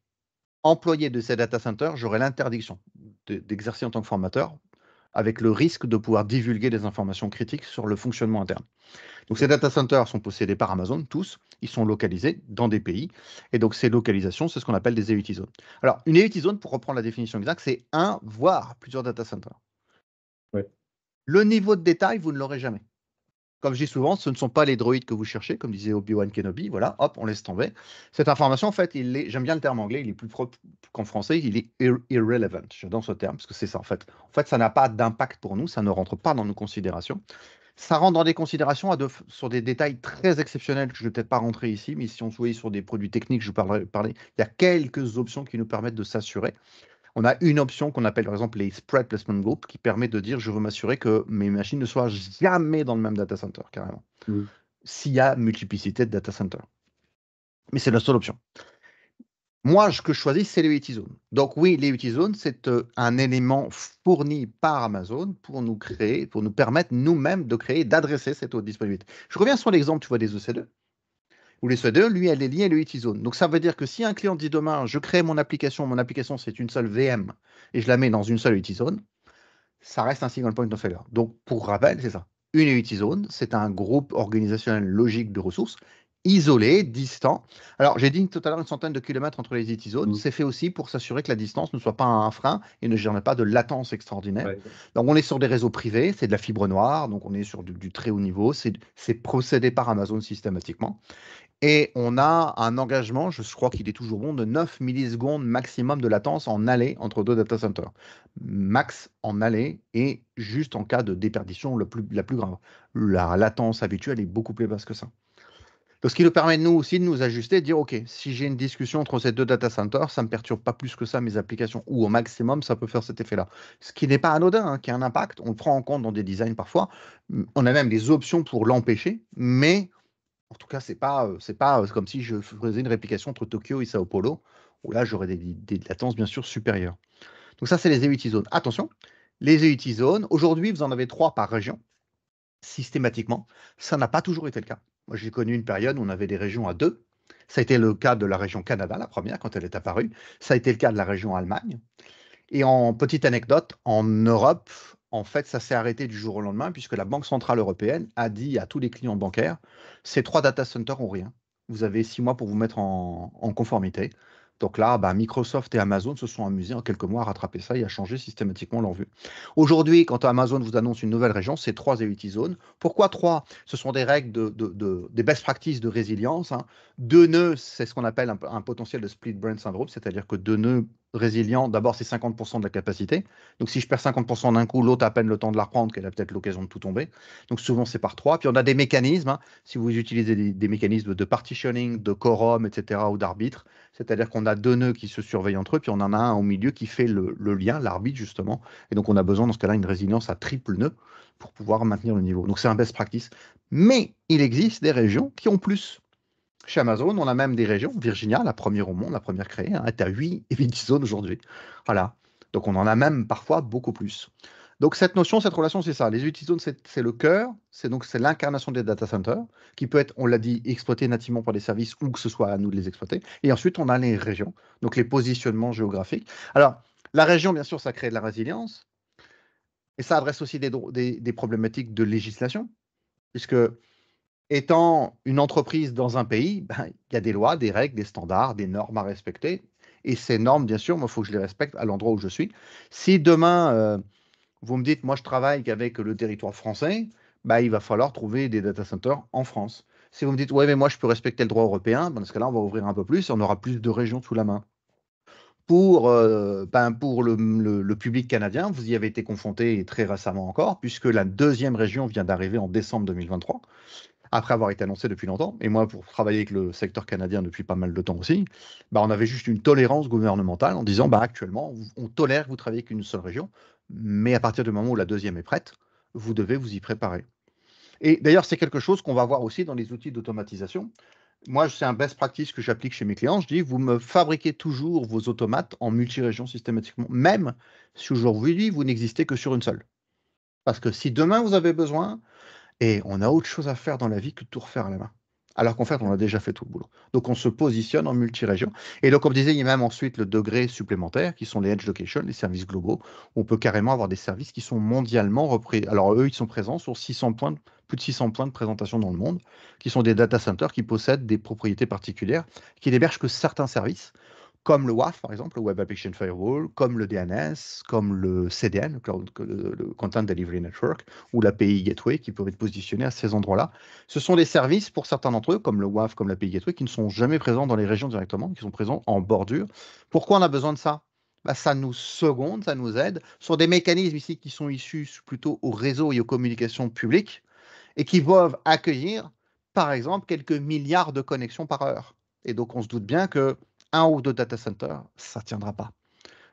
employé de ces data centers, j'aurais l'interdiction d'exercer en tant que formateur, avec le risque de pouvoir divulguer des informations critiques sur le fonctionnement interne. Donc ces data centers sont possédés par Amazon, tous, ils sont localisés dans des pays, et donc ces localisations, c'est ce qu'on appelle des AUT zones. Alors une AUT zone, pour reprendre la définition exacte, c'est un, voire plusieurs data centers. Ouais. Le niveau de détail, vous ne l'aurez jamais. Comme je dis souvent, ce ne sont pas les droïdes que vous cherchez, comme disait Obi-Wan Kenobi. Voilà, hop, on laisse tomber. Cette information, en fait, j'aime bien le terme anglais, il est plus propre qu'en français, il est irrelevant. J'adore ce terme, parce que c'est ça, en fait. En fait, ça n'a pas d'impact pour nous, ça ne rentre pas dans nos considérations. Ça rentre dans des considérations sur des détails très exceptionnels que je ne vais peut-être pas rentrer ici, mais si on se voyait sur des produits techniques, je vous parler. Il y a quelques options qui nous permettent de s'assurer. On a une option qu'on appelle par exemple les Spread Placement Group qui permet de dire je veux m'assurer que mes machines ne soient jamais dans le même data center, carrément. Mm. S'il y a multiplicité de data centers. Mais c'est la seule option. Moi, ce que je choisis, c'est les UT zones. Donc oui, les UT zones, c'est un élément fourni par Amazon pour nous créer, pour nous permettre nous-mêmes de créer, d'adresser cette haute disponibilité. Je reviens sur l'exemple, tu vois, des EC2. Où l'EC2, lui, elle est liée à l'UT zone. Donc ça veut dire que si un client dit demain, je crée mon application c'est une seule VM et je la mets dans une seule UT zone, ça reste un single point of failure. Donc pour rappel, c'est ça. Une UT zone, c'est un groupe organisationnel logique de ressources isolé, distant. Alors j'ai dit tout à l'heure une centaine de kilomètres entre les UT zones. Mm. C'est fait aussi pour s'assurer que la distance ne soit pas un frein et ne génère pas de latence extraordinaire. Ouais. Donc on est sur des réseaux privés, c'est de la fibre noire, donc on est sur du très haut niveau, c'est procédé par Amazon systématiquement. Et on a un engagement, je crois qu'il est toujours bon, de 9 millisecondes maximum de latence en aller entre deux data centers. Max en aller et juste en cas de déperdition la plus grave. La latence habituelle est beaucoup plus basse que ça. Donc, ce qui nous permet nous aussi de nous ajuster, de dire, OK, si j'ai une discussion entre ces deux data centers, ça ne me perturbe pas plus que ça mes applications, ou au maximum, ça peut faire cet effet-là. Ce qui n'est pas anodin, hein, qui a un impact, on le prend en compte dans des designs parfois. On a même des options pour l'empêcher, mais en tout cas, c'est pas comme si je faisais une réplication entre Tokyo et Sao Paulo, où là, j'aurais des latences bien sûr supérieures. Donc ça, c'est les EUT zones. Attention, les EUT zones, aujourd'hui, vous en avez 3 par région, systématiquement. Ça n'a pas toujours été le cas. Moi, j'ai connu une période où on avait des régions à 2. Ça a été le cas de la région Canada, la première, quand elle est apparue. Ça a été le cas de la région Allemagne. Et en petite anecdote, en Europe, en fait, ça s'est arrêté du jour au lendemain puisque la Banque centrale européenne a dit à tous les clients bancaires, ces 3 data centers ont rien. Vous avez 6 mois pour vous mettre en conformité. Donc là, Microsoft et Amazon se sont amusés en quelques mois à rattraper ça et à changer systématiquement leur vue. Aujourd'hui, quand Amazon vous annonce une nouvelle région, c'est 3 EUT zones. Pourquoi 3? Ce sont des règles des best practices de résilience, hein. 2 nœuds, c'est ce qu'on appelle un potentiel de split brain syndrome, c'est-à-dire que 2 nœuds résilients, d'abord c'est 50% de la capacité. Donc si je perds 50% d'un coup, l'autre a à peine le temps de la reprendre, qu'elle a peut-être l'occasion de tout tomber. Donc souvent c'est par 3. Puis on a des mécanismes, hein. Si vous utilisez des mécanismes de partitioning, de quorum, etc., ou d'arbitre, c'est-à-dire qu'on a 2 nœuds qui se surveillent entre eux, puis on en a un au milieu qui fait le lien, l'arbitre justement. Et donc on a besoin dans ce cas-là d'une résilience à triple nœud pour pouvoir maintenir le niveau. Donc c'est un best practice. Mais il existe des régions qui ont plus. Chez Amazon, on a même des régions, Virginia, la première au monde, la première créée, hein, est à 8 et 10 zones aujourd'hui. Voilà. Donc on en a même parfois beaucoup plus. Donc cette notion, cette relation, c'est ça. Les utilisations, c'est le cœur, c'est l'incarnation des data centers, qui peut être, on l'a dit, exploité nativement par des services ou que ce soit à nous de les exploiter. Et ensuite, on a les régions, donc les positionnements géographiques. Alors, la région, bien sûr, ça crée de la résilience, et ça adresse aussi des problématiques de législation, puisque étant une entreprise dans un pays, il y a des lois, des règles, des standards, des normes à respecter. Et ces normes, bien sûr, moi, il faut que je les respecte à l'endroit où je suis. Si demain, vous me dites, moi, je travaille qu'avec le territoire français, il va falloir trouver des data centers en France. Si vous me dites, ouais, mais moi, je peux respecter le droit européen, dans ce cas-là, on va ouvrir un peu plus et on aura plus de régions sous la main. Pour le public canadien, vous y avez été confronté très récemment encore, puisque la deuxième région vient d'arriver en décembre 2023, après avoir été annoncée depuis longtemps. Et moi, pour travailler avec le secteur canadien depuis pas mal de temps aussi, on avait juste une tolérance gouvernementale en disant, actuellement, on tolère que vous travaillez qu'une seule région, mais à partir du moment où la deuxième est prête, vous devez vous y préparer. Et d'ailleurs, c'est quelque chose qu'on va voir aussi dans les outils d'automatisation. Moi, c'est un best practice que j'applique chez mes clients. Je dis, vous me fabriquez toujours vos automates en multi-région systématiquement, même si aujourd'hui, vous n'existez que sur une seule. Parce que si demain, vous avez besoin, et on a autre chose à faire dans la vie que de tout refaire à la main. Alors qu'en fait, on a déjà fait tout le boulot. Donc, on se positionne en multi-région. Et donc, comme je disais, il y a même ensuite le degré supplémentaire qui sont les edge location, les services globaux. On peut carrément avoir des services qui sont mondialement repris. Alors, eux, ils sont présents sur 600 points, plus de 600 points de présentation dans le monde, qui sont des data centers qui possèdent des propriétés particulières, qui n'hébergent que certains services comme le WAF, par exemple, le Web Application Firewall, comme le DNS, comme le CDN, le Content Delivery Network, ou l'API Gateway, qui peuvent être positionnés à ces endroits-là. Ce sont des services, pour certains d'entre eux, comme le WAF, comme l'API Gateway, qui ne sont jamais présents dans les régions directement, qui sont présents en bordure. Pourquoi on a besoin de ça? Ça nous seconde, ça nous aide sur des mécanismes ici qui sont issus plutôt au réseau et aux communications publiques et qui peuvent accueillir, par exemple, quelques milliards de connexions par heure. Et donc, on se doute bien que un ou deux data centers, ça ne tiendra pas.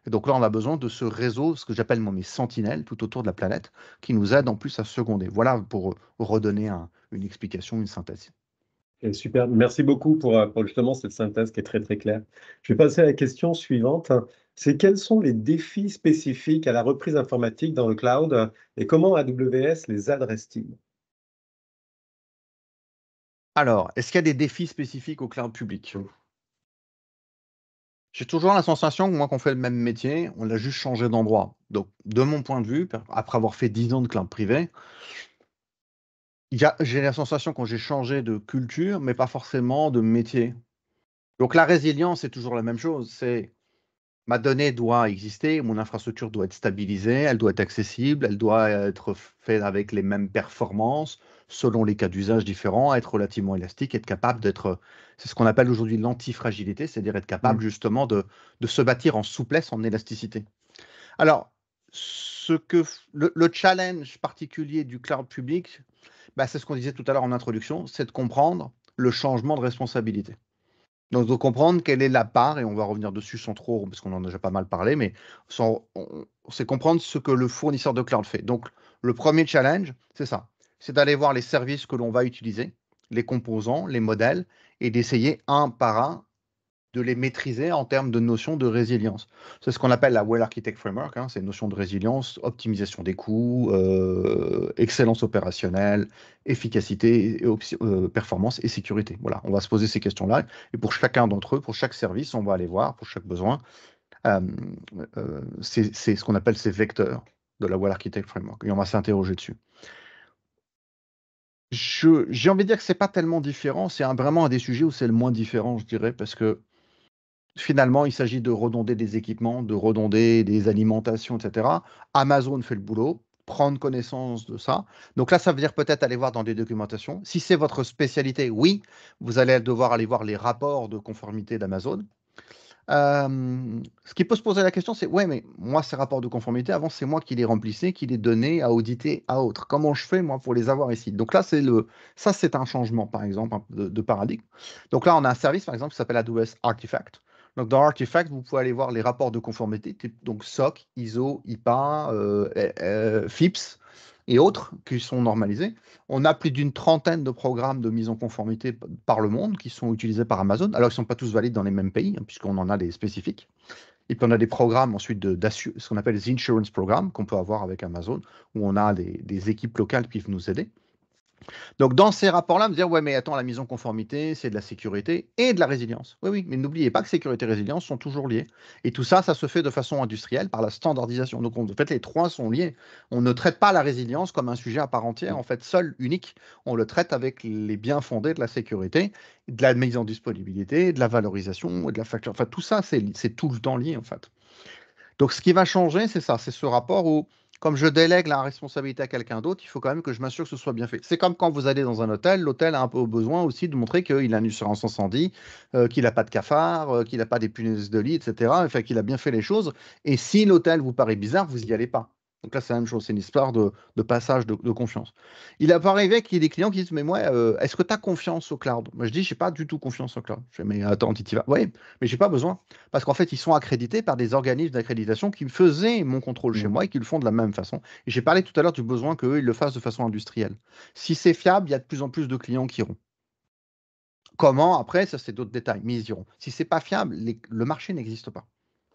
Et donc là, on a besoin de ce réseau, ce que j'appelle mes sentinelles, tout autour de la planète, qui nous aident en plus à seconder. Voilà pour redonner une explication, une synthèse. Et super. Merci beaucoup pour justement cette synthèse qui est très très claire. Je vais passer à la question suivante. C'est quels sont les défis spécifiques à la reprise informatique dans le cloud et comment AWS les adresse-t-il? Alors, est-ce qu'il y a des défis spécifiques au cloud public? J'ai toujours la sensation que moi, qu'on fait le même métier, on a juste changé d'endroit. Donc, de mon point de vue, après avoir fait 10 ans de cloud privé, j'ai la sensation quand j'ai changé de culture, mais pas forcément de métier. Donc, la résilience, c'est toujours la même chose. C'est ma donnée doit exister, mon infrastructure doit être stabilisée, elle doit être accessible, elle doit être faite avec les mêmes performances, selon les cas d'usage différents, être relativement élastique, être capable d'être, c'est ce qu'on appelle aujourd'hui l'antifragilité, c'est-à-dire être capable Mm. justement de se bâtir en souplesse, en élasticité. Alors, le challenge particulier du cloud public, c'est ce qu'on disait tout à l'heure en introduction, c'est de comprendre le changement de responsabilité. Donc, de comprendre quelle est la part, et on va revenir dessus sans trop, parce qu'on en a déjà pas mal parlé, mais c'est comprendre ce que le fournisseur de cloud fait. Donc, le premier challenge, c'est ça. C'est d'aller voir les services que l'on va utiliser, les composants, les modèles, et d'essayer un par un de les maîtriser en termes de notion de résilience. C'est ce qu'on appelle la Well Architect Framework, hein, c'est une notion de résilience, optimisation des coûts, excellence opérationnelle, efficacité, performance et sécurité. Voilà, on va se poser ces questions-là. Et pour chacun d'entre eux, pour chaque service, on va aller voir, pour chaque besoin, euh, c'est ce qu'on appelle ces vecteurs de la Well Architect Framework. Et on va s'interroger dessus. J'ai envie de dire que c'est pas tellement différent, c'est vraiment un des sujets où c'est le moins différent, je dirais, parce que Finalement, il s'agit de redonder des équipements, de redonder des alimentations, etc. Amazon fait le boulot, prendre connaissance de ça. Donc là, ça veut dire peut-être aller voir dans des documentations. Si c'est votre spécialité, oui, vous allez devoir aller voir les rapports de conformité d'Amazon. Ce qui peut se poser la question, c'est ouais, mais moi, ces rapports de conformité, avant, c'est moi qui les remplissais, qui les donnais à auditer à autres. Comment je fais, moi, pour les avoir ici? Donc là, ça, c'est un changement, par exemple, de paradigme. Donc là, on a un service, par exemple, qui s'appelle AWS Artifact. Donc dans Artifact, vous pouvez aller voir les rapports de conformité, donc SOC, ISO, IPA, FIPS et autres qui sont normalisés. On a plus d'une trentaine de programmes de mise en conformité par le monde qui sont utilisés par Amazon. Alors, ils ne sont pas tous valides dans les mêmes pays, hein, puisqu'on en a des spécifiques. Et puis, on a des programmes ensuite ce qu'on appelle les insurance programs qu'on peut avoir avec Amazon, où on a des équipes locales qui peuvent nous aider. Donc, dans ces rapports-là, me dire, ouais, mais attends, la mise en conformité, c'est de la sécurité et de la résilience. Oui, oui, mais n'oubliez pas que sécurité et résilience sont toujours liés. Et tout ça, ça se fait de façon industrielle par la standardisation. Donc, en fait, les trois sont liés. On ne traite pas la résilience comme un sujet à part entière, en fait, seul, unique. On le traite avec les biens fondés de la sécurité, de la mise en disponibilité, de la valorisation et de la facture. Enfin, tout ça, c'est tout le temps lié, en fait. Donc, ce qui va changer, c'est ça, c'est ce rapport où, comme je délègue la responsabilité à quelqu'un d'autre, il faut quand même que je m'assure que ce soit bien fait. C'est comme quand vous allez dans un hôtel, l'hôtel a un peu besoin aussi de montrer qu'il a une assurance incendie, qu'il n'a pas de cafard, qu'il n'a pas des punaises de lit, etc. Enfin, qu'il a bien fait les choses. Et si l'hôtel vous paraît bizarre, vous n'y allez pas. Donc là, c'est la même chose, c'est une histoire de passage de confiance. Il a pas arrivé qu'il y ait des clients qui disent, mais moi, est-ce que tu as confiance au cloud? Moi, je dis, je n'ai pas du tout confiance au cloud. Je fais, mais attends, tu y vas. Oui, mais j'ai pas besoin. Parce qu'en fait, ils sont accrédités par des organismes d'accréditation qui faisaient mon contrôle chez Mm. moi et qui le font de la même façon. Et j'ai parlé tout à l'heure du besoin qu'eux, ils le fassent de façon industrielle. Si c'est fiable, il y a de plus en plus de clients qui iront. Comment? Après, ça, c'est d'autres détails, mais ils iront. Si c'est pas fiable, le marché n'existe pas,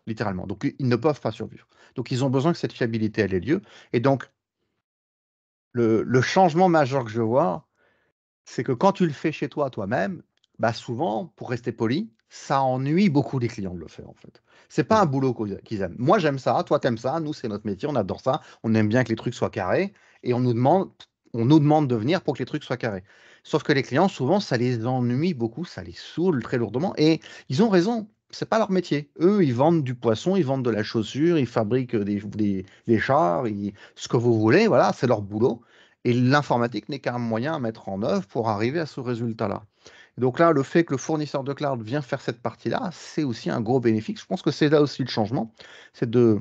littéralement. Donc, ils ne peuvent pas survivre. Donc, ils ont besoin que cette fiabilité, elle ait lieu. Et donc, le changement majeur que je vois, c'est que quand tu le fais chez toi, toi-même, bah souvent, pour rester poli, ça ennuie beaucoup les clients de le faire, en fait. C'est pas un Mm. boulot qu'ils aiment. Moi, j'aime ça, toi, t'aimes ça, nous, c'est notre métier, on adore ça, on aime bien que les trucs soient carrés, et on nous demande de venir pour que les trucs soient carrés. Sauf que les clients, souvent, ça les ennuie beaucoup, ça les saoule très lourdement, et ils ont raison. C'est pas leur métier. Eux, ils vendent du poisson, ils vendent de la chaussure, ils fabriquent des chars, ce que vous voulez, voilà, c'est leur boulot. Et l'informatique n'est qu'un moyen à mettre en œuvre pour arriver à ce résultat-là. Donc là, le fait que le fournisseur de cloud vient faire cette partie-là, c'est aussi un gros bénéfice. Je pense que c'est là aussi le changement, c'est de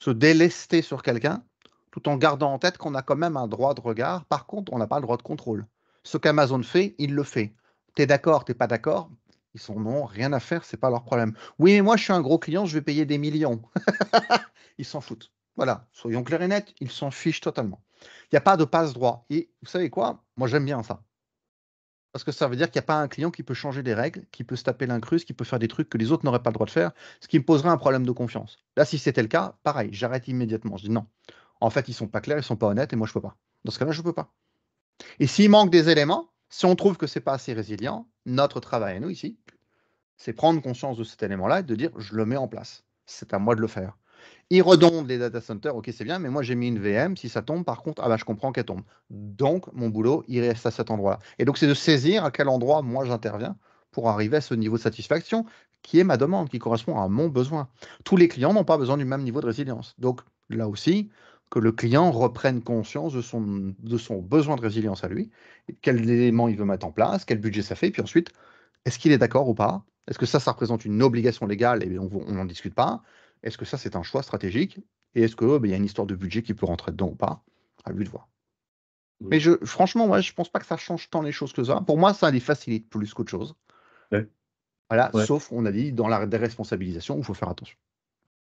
se délester sur quelqu'un tout en gardant en tête qu'on a quand même un droit de regard. Par contre, on n'a pas le droit de contrôle. Ce qu'Amazon fait, il le fait. T'es d'accord, t'es pas d'accord, ils sont non, rien à faire, c'est pas leur problème. Oui, mais moi je suis un gros client, je vais payer des millions. Ils s'en foutent. Voilà, soyons clairs et nets, ils s'en fichent totalement. Il n'y a pas de passe-droit. Et vous savez quoi? Moi, j'aime bien ça. Parce que ça veut dire qu'il n'y a pas un client qui peut changer les règles, qui peut se taper l'incruste, qui peut faire des trucs que les autres n'auraient pas le droit de faire, ce qui me poserait un problème de confiance. Là, si c'était le cas, pareil, j'arrête immédiatement. Je dis non. En fait, ils sont pas clairs, ils sont pas honnêtes, et moi, je peux pas. Dans ce cas-là, je peux pas. Et s'il manque des éléments, si on trouve que c'est pas assez résilient, notre travail à nous ici, c'est prendre conscience de cet élément-là et de dire je le mets en place. C'est à moi de le faire. Ils redondent les data centers, ok, c'est bien, mais moi j'ai mis une VM. Si ça tombe, par contre, ah bah, je comprends qu'elle tombe. Donc, mon boulot, il reste à cet endroit-là. Et donc, c'est de saisir à quel endroit moi j'interviens pour arriver à ce niveau de satisfaction qui est ma demande, qui correspond à mon besoin. Tous les clients n'ont pas besoin du même niveau de résilience. Donc, là aussi, que le client reprenne conscience de son besoin de résilience à lui, quels éléments il veut mettre en place, quel budget ça fait, puis ensuite, est-ce qu'il est d'accord ou pas? Est-ce que ça représente une obligation légale et on n'en discute pas? Est-ce que ça, c'est un choix stratégique? Et est-ce que il y a une histoire de budget qui peut rentrer dedans ou pas? À lui de voir. Mm. Mais franchement, moi, je pense pas que ça change tant les choses que ça. Pour moi, ça les facilite plus qu'autre chose. Ouais. Voilà, Ouais. sauf, on a dit, dans la déresponsabilisation, il faut faire attention.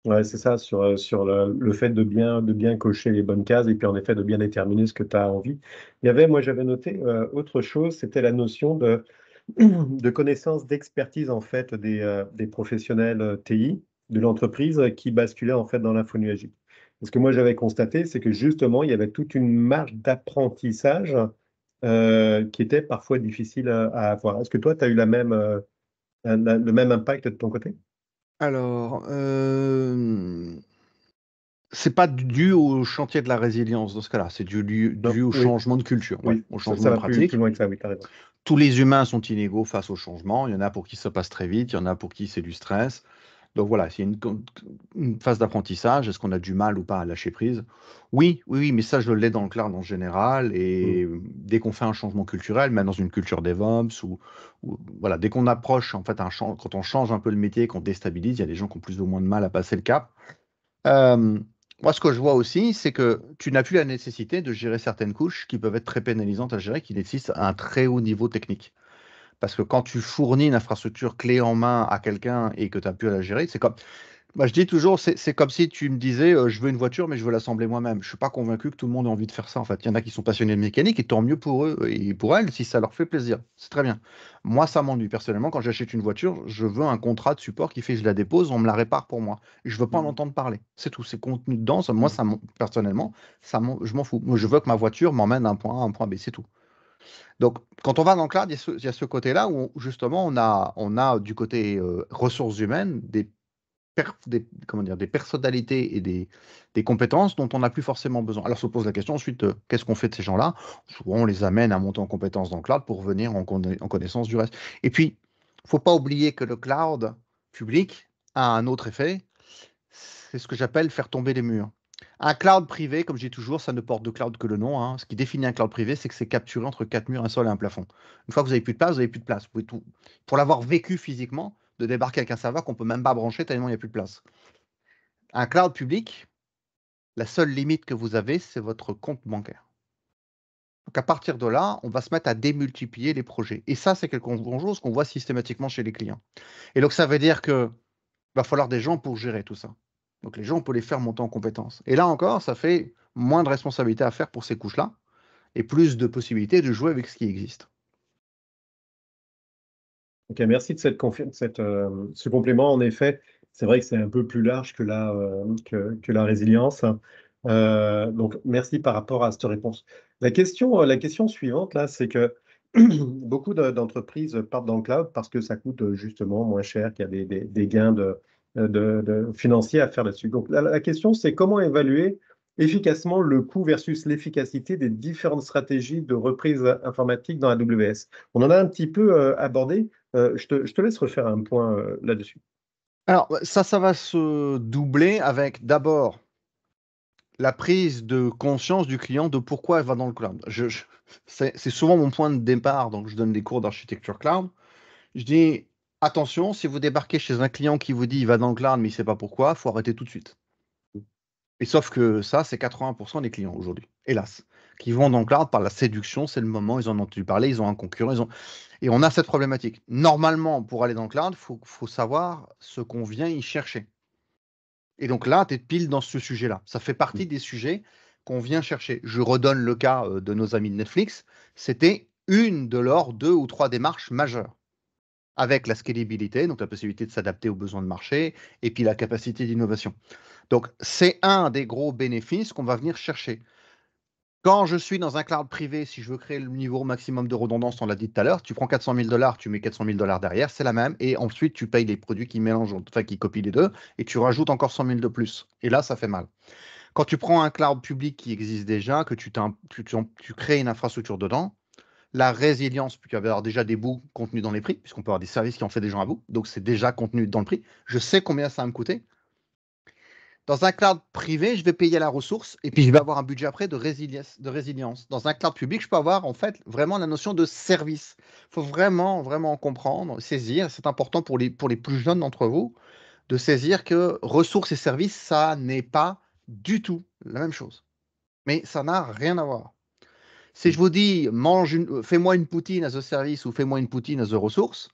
Ouais, c'est ça, sur le fait de bien cocher les bonnes cases et puis en effet de bien déterminer ce que tu as envie. Moi j'avais noté autre chose, c'était la notion de connaissance, d'expertise en fait des professionnels TI de l'entreprise qui basculaient en fait dans l'info nuagique. Ce que moi j'avais constaté, c'est que justement il y avait toute une marge d'apprentissage qui était parfois difficile à avoir. Est-ce que toi tu as eu le même impact de ton côté? Alors, C'est pas dû au chantier de la résilience dans ce cas-là, c'est dû Non, au oui, changement de culture, ouais, oui, au ça changement de va plus pratique. loin que ça, oui, tu as raison. Tous les humains sont inégaux face au changement. Il y en a pour qui ça passe très vite, il y en a pour qui c'est du stress. Donc voilà, c'est une phase d'apprentissage. Est-ce qu'on a du mal ou pas à lâcher prise? Oui, oui, oui, mais ça, je l'ai dans le cloud en général. Mm. Et dès qu'on fait un changement culturel, même dans une culture DevOps, voilà, dès qu'on approche, en fait, quand on change un peu le métier, qu'on déstabilise, il y a des gens qui ont plus ou moins de mal à passer le cap. Euh, Moi, ce que je vois aussi, c'est que tu n'as plus la nécessité de gérer certaines couches qui peuvent être très pénalisantes à gérer, qui nécessitent un très haut niveau technique. Parce que quand tu fournis une infrastructure clé en main à quelqu'un et que tu n'as plus à la gérer, c'est comme, moi, je dis toujours, c'est comme si tu me disais, je veux une voiture, mais je veux l'assembler moi-même. Je suis pas convaincu que tout le monde ait envie de faire ça, en fait. Il y en a qui sont passionnés de mécanique, et tant mieux pour eux et pour elles si ça leur fait plaisir. C'est très bien. Moi, ça m'ennuie. Personnellement, quand j'achète une voiture, je veux un contrat de support qui fait que je la dépose, on me la répare pour moi. Et je veux pas en Mm. entendre parler. C'est tout. C'est contenu dedans. Moi, Mm. personnellement, je m'en fous. Moi, je veux que ma voiture m'emmène d'un point A à un point B. C'est tout. Donc, quand on va dans le cloud, il y a ce côté-là où, justement, on a du côté ressources humaines comment dire, des personnalités et des compétences dont on n'a plus forcément besoin. Alors se pose la question ensuite, qu'est-ce qu'on fait de ces gens-là? Souvent, on les amène à monter en compétences dans le cloud pour venir en connaissance du reste. Et puis, il ne faut pas oublier que le cloud public a un autre effet, c'est ce que j'appelle faire tomber les murs. Un cloud privé, comme je dis toujours, ça ne porte de cloud que le nom, hein. Ce qui définit un cloud privé, c'est que c'est capturé entre quatre murs, un sol et un plafond. Une fois que vous n'avez plus de place, vous n'avez plus de place. Vous pouvez tout... Pour l'avoir vécu physiquement, de débarquer avec un serveur qu'on ne peut même pas brancher tellement il n'y a plus de place. Un cloud public, la seule limite que vous avez, c'est votre compte bancaire. Donc à partir de là, on va se mettre à démultiplier les projets. Et ça, c'est quelque chose qu'on voit systématiquement chez les clients. Et donc ça veut dire que va falloir des gens pour gérer tout ça. Donc les gens, on peut les faire monter en compétences. Et là encore, ça fait moins de responsabilités à faire pour ces couches-là et plus de possibilités de jouer avec ce qui existe. Ok, merci de ce complément. En effet, c'est vrai que c'est un peu plus large que la résilience. Donc, merci par rapport à cette réponse. La question suivante, là, c'est que beaucoup d'entreprises partent dans le cloud parce que ça coûte justement moins cher, qu'il y a des gains financiers à faire là-dessus. Donc, la question, c'est comment évaluer efficacement le coût versus l'efficacité des différentes stratégies de reprise informatique dans AWS. On en a un petit peu abordé. Je te laisse refaire un point là-dessus. Alors, ça va se doubler avec d'abord la prise de conscience du client de pourquoi elle va dans le cloud. C'est souvent mon point de départ, donc je donne des cours d'architecture cloud. Je dis, attention, si vous débarquez chez un client qui vous dit il va dans le cloud mais il ne sait pas pourquoi, il faut arrêter tout de suite. Et sauf que ça, c'est 80% des clients aujourd'hui, hélas, qui vont dans le cloud par la séduction, c'est le moment, ils en ont entendu parler, ils ont un concurrent, et on a cette problématique. Normalement, pour aller dans le cloud, faut savoir ce qu'on vient y chercher. Et donc là, tu es pile dans ce sujet-là. Ça fait partie des sujets qu'on vient chercher. Je redonne le cas de nos amis de Netflix. C'était une de leurs deux ou trois démarches majeures, avec la scalabilité, donc la possibilité de s'adapter aux besoins de marché, et puis la capacité d'innovation. Donc, c'est un des gros bénéfices qu'on va venir chercher. Quand je suis dans un cloud privé, si je veux créer le niveau maximum de redondance, on l'a dit tout à l'heure, tu prends 400 000 $, tu mets 400 000 $ derrière, c'est la même. Et ensuite, tu payes les produits qui mélangent, enfin qui copient les deux, et tu rajoutes encore 100 000 de plus. Et là, ça fait mal. Quand tu prends un cloud public qui existe déjà, que tu crées une infrastructure dedans, la résilience, puis tu vas avoir déjà des bouts contenus dans les prix, puisqu'on peut avoir des services qui en fait des gens à bout, donc c'est déjà contenu dans le prix. Je sais combien ça va me coûter. Dans un cloud privé, je vais payer la ressource et puis je vais avoir un budget après de résilience. Dans un cloud public, je peux avoir en fait vraiment la notion de service. Il faut vraiment, vraiment comprendre, saisir. C'est important pour les plus jeunes d'entre vous de saisir que ressources et services, ça n'est pas du tout la même chose. Mais ça n'a rien à voir. Si je vous dis, fais-moi une poutine as a service ou fais-moi une poutine as a ressource,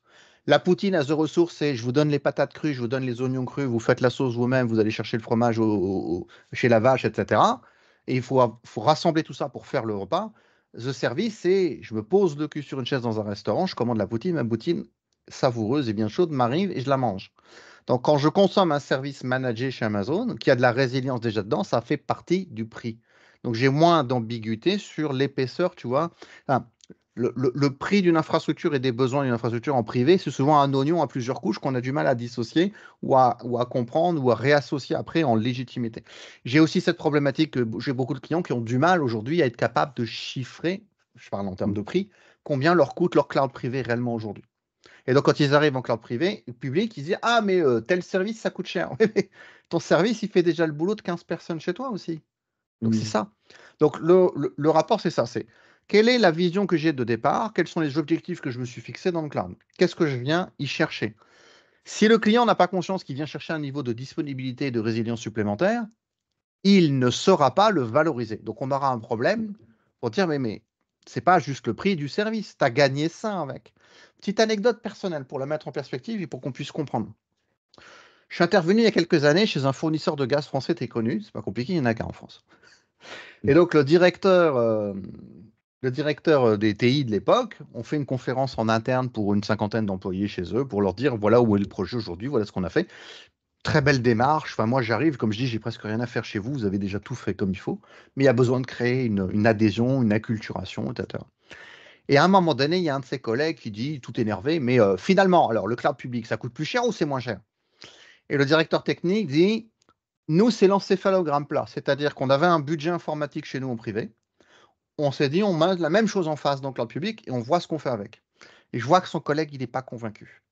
la poutine as a ressource, c'est je vous donne les patates crues, je vous donne les oignons crus, vous faites la sauce vous-même, vous allez chercher le fromage chez la vache, etc. Et il faut rassembler tout ça pour faire le repas. The service, c'est je me pose le cul sur une chaise dans un restaurant, je commande la poutine, ma poutine savoureuse et bien chaude m'arrive et je la mange. Donc, quand je consomme un service managé chez Amazon, qui a de la résilience déjà dedans, ça fait partie du prix. Donc, j'ai moins d'ambiguïté sur l'épaisseur, tu vois. Enfin, Le prix d'une infrastructure et des besoins d'une infrastructure en privé, c'est souvent un oignon à plusieurs couches qu'on a du mal à dissocier ou à comprendre ou à réassocier après en légitimité. J'ai aussi cette problématique que j'ai beaucoup de clients qui ont du mal aujourd'hui à être capables de chiffrer, je parle en termes de prix, combien leur coûte leur cloud privé réellement aujourd'hui. Et donc, quand ils arrivent en cloud privé, public, ils disent ah, mais tel service, ça coûte cher. Oui, mais ton service, il fait déjà le boulot de 15 personnes chez toi aussi. Donc, c'est ça. Donc, le rapport, c'est ça. C'est quelle est la vision que j'ai de départ? Quels sont les objectifs que je me suis fixés dans le cloud? Qu'est-ce que je viens y chercher? Si le client n'a pas conscience qu'il vient chercher un niveau de disponibilité et de résilience supplémentaire, il ne saura pas le valoriser. Donc, on aura un problème pour dire mais c'est pas juste le prix du service. Tu as gagné ça avec. Petite anecdote personnelle pour la mettre en perspective et pour qu'on puisse comprendre. Je suis intervenu il y a quelques années chez un fournisseur de gaz français très connu. C'est pas compliqué, il y en a qu'un en France. Et donc, le directeur des TI de l'époque, on fait une conférence en interne pour une cinquantaine d'employés chez eux pour leur dire voilà où est le projet aujourd'hui, voilà ce qu'on a fait. Très belle démarche. Enfin, moi, j'arrive, comme je dis, j'ai presque rien à faire chez vous. Vous avez déjà tout fait comme il faut. Mais il y a besoin de créer une adhésion, une acculturation, etc. Et à un moment donné, il y a un de ses collègues qui dit, tout énervé, mais finalement, alors le cloud public, ça coûte plus cher ou c'est moins cher? Et le directeur technique dit, nous, c'est l'encéphalogramme plat. C'est-à-dire qu'on avait un budget informatique chez nous en privé. On s'est dit, on met la même chose en face dans le cloud public et on voit ce qu'on fait avec. Et je vois que son collègue, il n'est pas convaincu.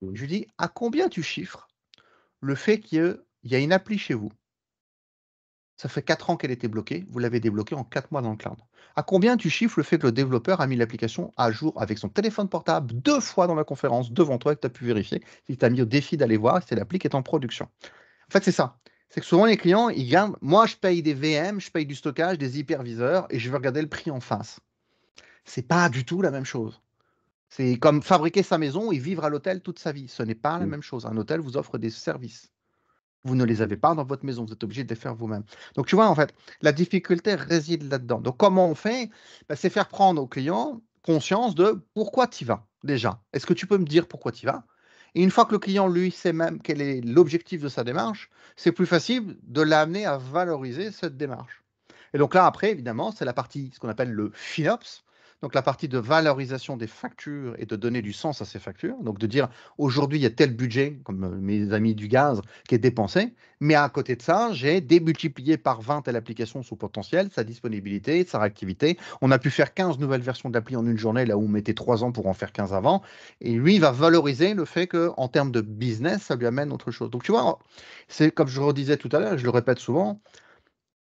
Je lui dis, à combien tu chiffres le fait qu'il y a une appli chez vous? Ça fait 4 ans qu'elle était bloquée, vous l'avez débloquée en 4 mois dans le cloud. À combien tu chiffres le fait que le développeur a mis l'application à jour avec son téléphone portable 2 fois dans la conférence devant toi et que tu as pu vérifier, il t'a mis au défi d'aller voir si c'est l'appli qui est en production. En fait, c'est ça. C'est que souvent les clients, ils gagnent. Moi, je paye des VM, je paye du stockage, des hyperviseurs et je veux regarder le prix en face. C'est pas du tout la même chose. C'est comme fabriquer sa maison et vivre à l'hôtel toute sa vie. Ce n'est pas la même chose. Un hôtel vous offre des services. Vous ne les avez pas dans votre maison, vous êtes obligé de les faire vous-même. Donc, tu vois, en fait, la difficulté réside là-dedans. Donc, comment on fait? Ben, c'est faire prendre au client conscience de pourquoi tu y vas, déjà. Est-ce que tu peux me dire pourquoi tu y vas? Et une fois que le client, lui, sait même quel est l'objectif de sa démarche, c'est plus facile de l'amener à valoriser cette démarche. Et donc là, après, évidemment, c'est la partie, ce qu'on appelle le FinOps, donc la partie de valorisation des factures et de donner du sens à ces factures. Donc de dire, aujourd'hui, il y a tel budget, comme mes amis du gaz, qui est dépensé, mais à côté de ça, j'ai démultiplié par 20 telle application son potentiel, sa disponibilité, sa réactivité. On a pu faire 15 nouvelles versions d'appli en une journée, là où on mettait 3 ans pour en faire 15 avant. Et lui, il va valoriser le fait qu'en termes de business, ça lui amène autre chose. Donc tu vois, c'est comme je redisais tout à l'heure, je le répète souvent,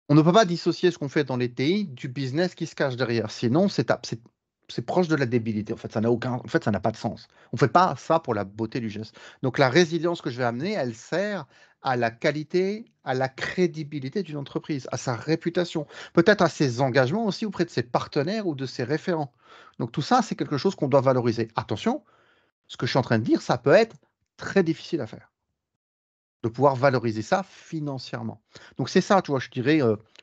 on ne peut pas dissocier ce qu'on fait dans les TI du business qui se cache derrière. Sinon, c'est proche de la débilité. En fait, en fait, ça n'a pas de sens. On ne fait pas ça pour la beauté du geste. Donc, la résilience que je vais amener, elle sert à la qualité, à la crédibilité d'une entreprise, à sa réputation, peut-être à ses engagements aussi auprès de ses partenaires ou de ses référents. Donc, tout ça, c'est quelque chose qu'on doit valoriser. Attention, ce que je suis en train de dire, ça peut être très difficile à faire de pouvoir valoriser ça financièrement. Donc c'est ça, tu vois, je dirais,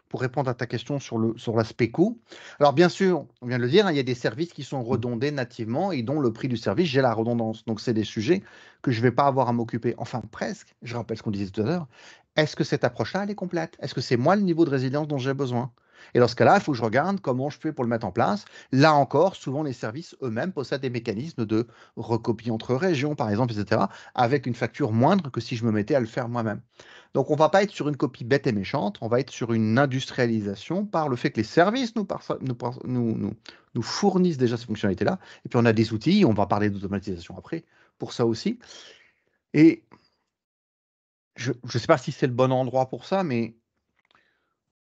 pour répondre à ta question sur l'aspect coût. Alors bien sûr, on vient de le dire, hein, il y a des services qui sont redondés nativement et dont le prix du service, j'ai la redondance. Donc c'est des sujets que je ne vais pas avoir à m'occuper. Enfin, presque, je rappelle ce qu'on disait tout à l'heure. Est-ce que cette approche-là, elle est complète? Est-ce que c'est moi le niveau de résilience dont j'ai besoin? Et dans ce cas-là, il faut que je regarde comment je fais pour le mettre en place. Là encore, souvent les services eux-mêmes possèdent des mécanismes de recopie entre régions, par exemple, etc., avec une facture moindre que si je me mettais à le faire moi-même. Donc on ne va pas être sur une copie bête et méchante, on va être sur une industrialisation par le fait que les services nous fournissent déjà ces fonctionnalités-là. Et puis on a des outils, on va parler d'automatisation après, pour ça aussi. Et je ne sais pas si c'est le bon endroit pour ça, mais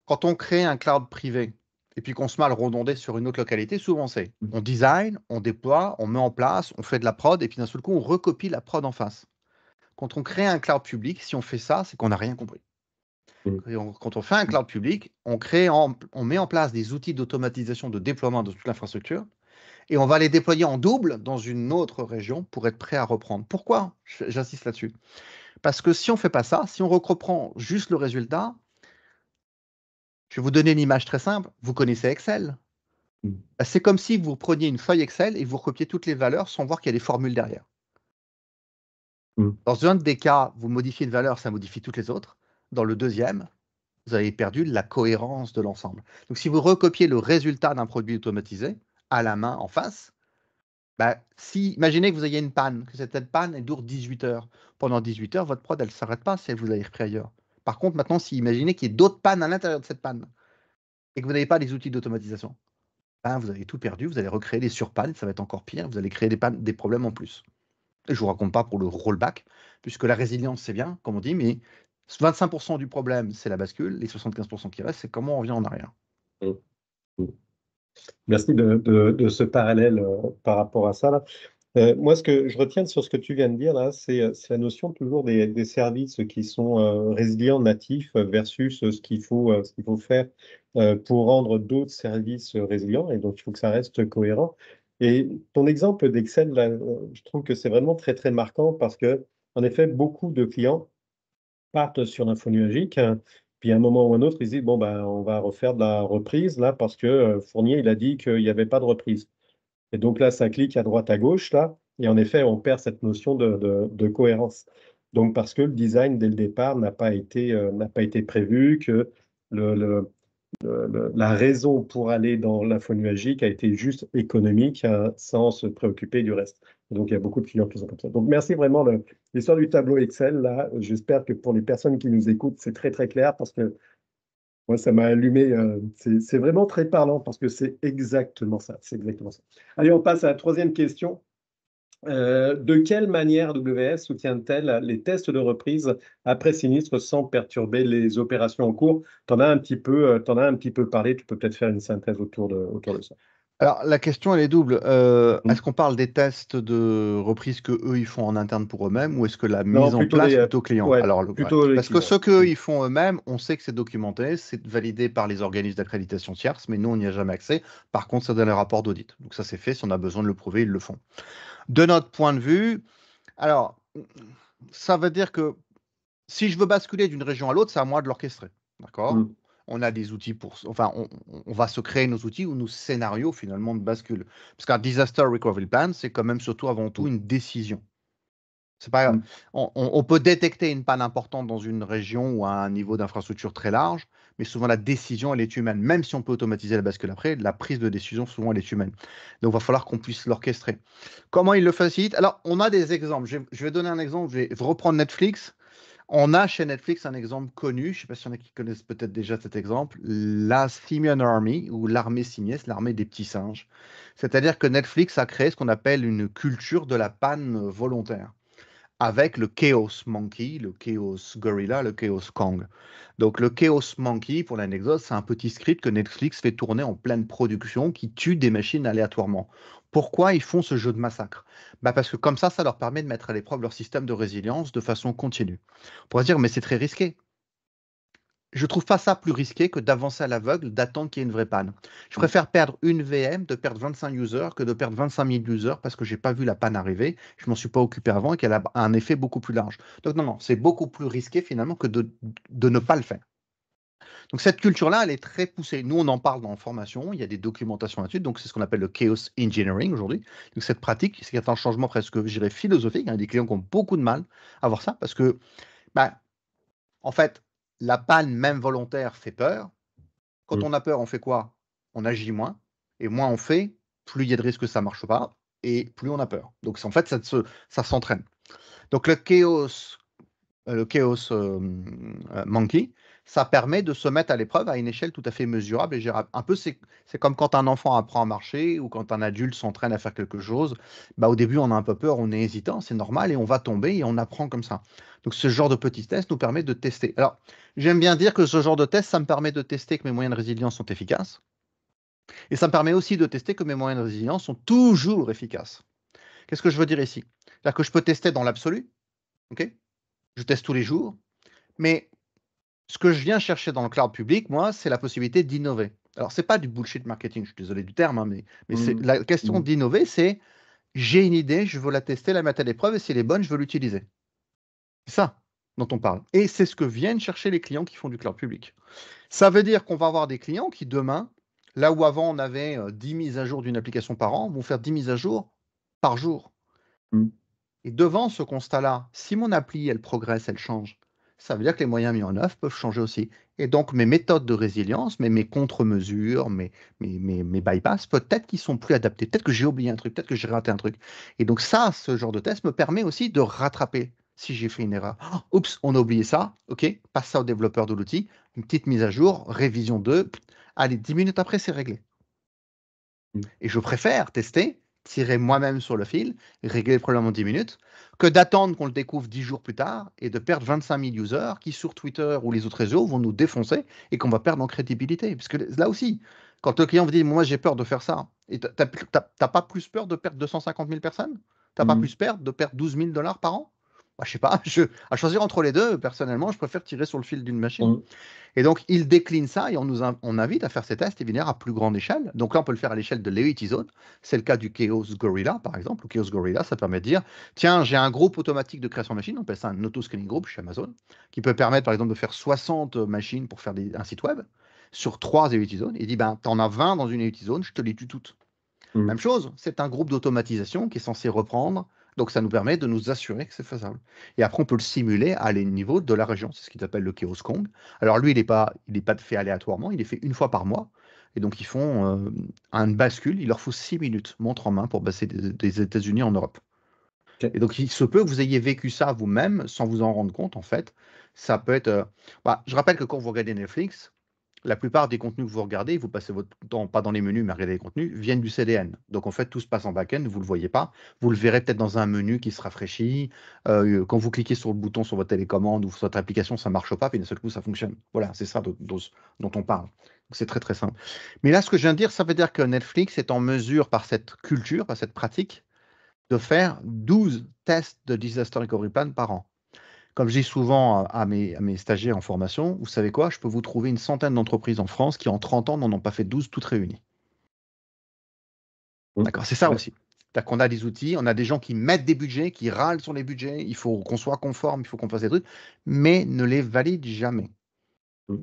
quand on crée un cloud privé et puis qu'on se met à le redonder sur une autre localité, souvent c'est on design, on déploie, on met en place, on fait de la prod et puis d'un seul coup on recopie la prod en face. Quand on crée un cloud public, si on fait ça, c'est qu'on n'a rien compris. Quand on fait un cloud public, on met en place des outils d'automatisation de déploiement de toute l'infrastructure et on va les déployer en double dans une autre région pour être prêt à reprendre. Pourquoi j'insiste là-dessus? Parce que si on ne fait pas ça, si on reprend juste le résultat, je vais vous donner une image très simple. Vous connaissez Excel? C'est comme si vous preniez une feuille Excel et vous recopiez toutes les valeurs sans voir qu'il y a des formules derrière. Dans un des cas, vous modifiez une valeur, ça modifie toutes les autres. Dans le deuxième, vous avez perdu la cohérence de l'ensemble. Donc, si vous recopiez le résultat d'un produit automatisé, à la main en face, bah, si, imaginez que vous ayez une panne, que cette panne elle dure 18 heures. Pendant 18 heures, votre prod, elle ne s'arrête pas si elle vous avez repris ailleurs. Par contre, maintenant, si imaginez qu'il y ait d'autres pannes à l'intérieur de cette panne et que vous n'avez pas les outils d'automatisation, ben, vous avez tout perdu, vous allez recréer des surpannes, ça va être encore pire, vous allez créer des pannes, des problèmes en plus. Et je ne vous raconte pas pour le rollback, puisque la résilience, c'est bien, comme on dit, mais 25% du problème, c'est la bascule, les 75% qui restent, c'est comment on revient en arrière. Mm. Mm. Merci de ce parallèle par rapport à ça, là. Moi, ce que je retiens sur ce que tu viens de dire, là, c'est la notion toujours des services qui sont résilients, natifs, versus ce qu'il faut faire pour rendre d'autres services résilients. Et donc, il faut que ça reste cohérent. Et ton exemple d'Excel, là, je trouve que c'est vraiment très, très marquant parce que, en effet, beaucoup de clients partent sur l'info nuagique. Puis à un moment ou un autre, ils disent, bon, ben, on va refaire de la reprise là parce que Fournier, il a dit qu'il n'y avait pas de reprise. Et donc là, ça clique à droite, à gauche, là. Et en effet, on perd cette notion de cohérence. Donc parce que le design, dès le départ, n'a pas été prévu, que le, le- la raison pour aller dans l'info nuagique a été juste économique, sans se préoccuper du reste. Donc, il y a beaucoup de clients qui sont comme ça. Donc, merci vraiment. L'histoire du tableau Excel, là, j'espère que pour les personnes qui nous écoutent, c'est très, très clair parce que moi, ça m'a allumé. C'est vraiment très parlant parce que c'est exactement ça. C'est exactement ça. Allez, on passe à la troisième question. De quelle manière WS soutient-elle les tests de reprise après sinistre sans perturber les opérations en cours? Tu en as un petit peu, t'en as un petit peu parlé, tu peux peut-être faire une synthèse autour de ça. Alors, la question, elle est double. Mm. Est-ce qu'on parle des tests de reprise que eux ils font en interne pour eux-mêmes ou est-ce que la Non, mise en plutôt place plutôt client? ouais, Alors, ouais. plutôt les Parce que clients. ce qu'eux Mm. ils font eux-mêmes, on sait que c'est documenté, c'est validé par les organismes d'accréditation tierces, mais nous, on n'y a jamais accès. Par contre, ça donne les rapports d'audit. Donc, ça, c'est fait. Si on a besoin de le prouver, ils le font. De notre point de vue, alors, ça veut dire que si je veux basculer d'une région à l'autre, c'est à moi de l'orchestrer. D'accord? Mm. On a des outils pour. Enfin, on va se créer nos outils ou nos scénarios finalement de bascule. Parce qu'un disaster recovery plan, c'est quand même surtout avant tout Mm. une décision. C'est pas, Mm. on peut détecter une panne importante dans une région ou à un niveau d'infrastructure très large, mais souvent la décision, elle est humaine. Même si on peut automatiser la bascule après, la prise de décision, souvent, elle est humaine. Donc, il va falloir qu'on puisse l'orchestrer. Comment il le facilite? Alors, on a des exemples. Je vais donner un exemple. Je vais reprendre Netflix. On a chez Netflix un exemple connu, je ne sais pas s'il y en a qui connaissent peut-être déjà cet exemple, la Simian Army ou l'armée simienne, l'armée des petits singes. C'est-à-dire que Netflix a créé ce qu'on appelle une culture de la panne volontaire avec le Chaos Monkey, le Chaos Gorilla, le Chaos Kong. Donc le Chaos Monkey, pour l'anecdote, c'est un petit script que Netflix fait tourner en pleine production qui tue des machines aléatoirement. Pourquoi ils font ce jeu de massacre? Bah parce que comme ça leur permet de mettre à l'épreuve leur système de résilience de façon continue. On pourrait se dire, mais c'est très risqué. Je trouve pas ça plus risqué que d'avancer à l'aveugle, d'attendre qu'il y ait une vraie panne. Je Mm. préfère perdre une VM, de perdre 25 users, que de perdre 25 000 users parce que j'ai pas vu la panne arriver, je m'en suis pas occupé avant et qu'elle a un effet beaucoup plus large. Donc non, non, c'est beaucoup plus risqué finalement que de ne pas le faire. Donc cette culture-là, elle est très poussée. Nous, on en parle dans la formation, il y a des documentations là-dessus, donc c'est ce qu'on appelle le chaos engineering aujourd'hui. Donc cette pratique, c'est un changement presque, je dirais, philosophique. Il y a des clients qui ont beaucoup de mal à voir ça parce que, bah, en fait, la panne, même volontaire, fait peur. Quand Mm. on a peur, on fait quoi? On agit moins. Et moins on fait, plus il y a de risques que ça ne marche pas. Et plus on a peur. Donc, en fait, ça s'entraîne. Donc, le chaos monkey, ça permet de se mettre à l'épreuve à une échelle tout à fait mesurable et gérable. Un peu, c'est comme quand un enfant apprend à marcher ou quand un adulte s'entraîne à faire quelque chose. Bah, au début, on a un peu peur, on est hésitant, c'est normal et on va tomber et on apprend comme ça. Donc, ce genre de petits tests nous permet de tester. Alors, j'aime bien dire que ce genre de test, ça me permet de tester que mes moyens de résilience sont efficaces et ça me permet aussi de tester que mes moyens de résilience sont toujours efficaces. Qu'est-ce que je veux dire ici? C'est-à-dire que je peux tester dans l'absolu, ok? Je teste tous les jours, mais ce que je viens chercher dans le cloud public, moi, c'est la possibilité d'innover. Alors, c'est pas du bullshit marketing, je suis désolé du terme, hein, mais c'est Mm. la question Mm. d'innover, c'est j'ai une idée, je veux la tester, la mettre à l'épreuve, et si elle est bonne, je veux l'utiliser. C'est ça dont on parle. Et c'est ce que viennent chercher les clients qui font du cloud public. Ça veut dire qu'on va avoir des clients qui, demain, là où avant on avait 10 mises à jour d'une application par an, vont faire 10 mises à jour par jour. Mm. Et devant ce constat-là, si mon appli, elle progresse, elle change, ça veut dire que les moyens mis en œuvre peuvent changer aussi. Et donc, mes méthodes de résilience, mes contre-mesures, mes bypass, peut-être qu'ils sont plus adaptés. Peut-être que j'ai oublié un truc, peut-être que j'ai raté un truc. Et donc, ça, ce genre de test me permet aussi de rattraper si j'ai fait une erreur. Oh, oups, on a oublié ça. OK, passe ça au développeur de l'outil. Une petite mise à jour, révision 2. Allez, 10 minutes après, c'est réglé. Mm. Et je préfère tester, tirer moi-même sur le fil, régler le problème en 10 minutes, que d'attendre qu'on le découvre 10 jours plus tard et de perdre 25 000 users qui, sur Twitter ou les autres réseaux, vont nous défoncer et qu'on va perdre en crédibilité. Parce que là aussi, quand le client vous dit, moi j'ai peur de faire ça, et t'as pas plus peur de perdre 250 000 personnes? T'as pas Mm. plus peur de perdre 12 000 dollars par an? Bah, je sais pas, à choisir entre les deux, personnellement, je préfère tirer sur le fil d'une machine. Mm. Et donc, il décline ça et on invite à faire ces tests évidemment à plus grande échelle. Donc là, on peut le faire à l'échelle de l'Equity Zone. C'est le cas du Chaos Gorilla, par exemple. Le Chaos Gorilla, ça permet de dire, tiens, j'ai un groupe automatique de création de machines, on appelle ça un auto-scaling group chez Amazon, qui peut permettre, par exemple, de faire 60 machines pour faire un site web sur 3 Equity Zones. Il dit, ben, tu en as 20 dans une Equity Zone, je te les tue toutes. Mm. Même chose, c'est un groupe d'automatisation qui est censé reprendre. Donc, ça nous permet de nous assurer que c'est faisable. Et après, on peut le simuler à les niveaux de la région. C'est ce qu'ils appellent le Chaos Kong. Alors, lui, il est pas fait aléatoirement. Il est fait une fois par mois. Et donc, ils font une bascule. Il leur faut 6 minutes, montre en main, pour passer des États-Unis en Europe. Ok. Et donc, il se peut que vous ayez vécu ça vous-même sans vous en rendre compte, en fait. Ça peut être. Je rappelle que quand vous regardez Netflix, la plupart des contenus que vous regardez, vous passez votre temps pas dans les menus, mais à regarder les contenus, viennent du CDN. Donc en fait, tout se passe en back-end, vous ne le voyez pas. Vous le verrez peut-être dans un menu qui se rafraîchit. Quand vous cliquez sur le bouton sur votre télécommande ou sur votre application, ça ne marche pas, puis d'un seul coup, ça fonctionne. Voilà, c'est ça dont on parle. Donc c'est très très simple. Mais là, ce que je viens de dire, ça veut dire que Netflix est en mesure, par cette culture, par cette pratique, de faire 12 tests de Disaster Recovery Plan par an. Comme je dis souvent à mes stagiaires en formation, vous savez quoi? Je peux vous trouver une centaine d'entreprises en France qui, en 30 ans, n'en ont pas fait 12 toutes réunies. Mm. D'accord? C'est ça Ouais. aussi. C'est-à-dire qu'on a des outils, on a des gens qui mettent des budgets, qui râlent sur les budgets, il faut qu'on soit conforme, il faut qu'on fasse des trucs, mais ne les valident jamais. Mm.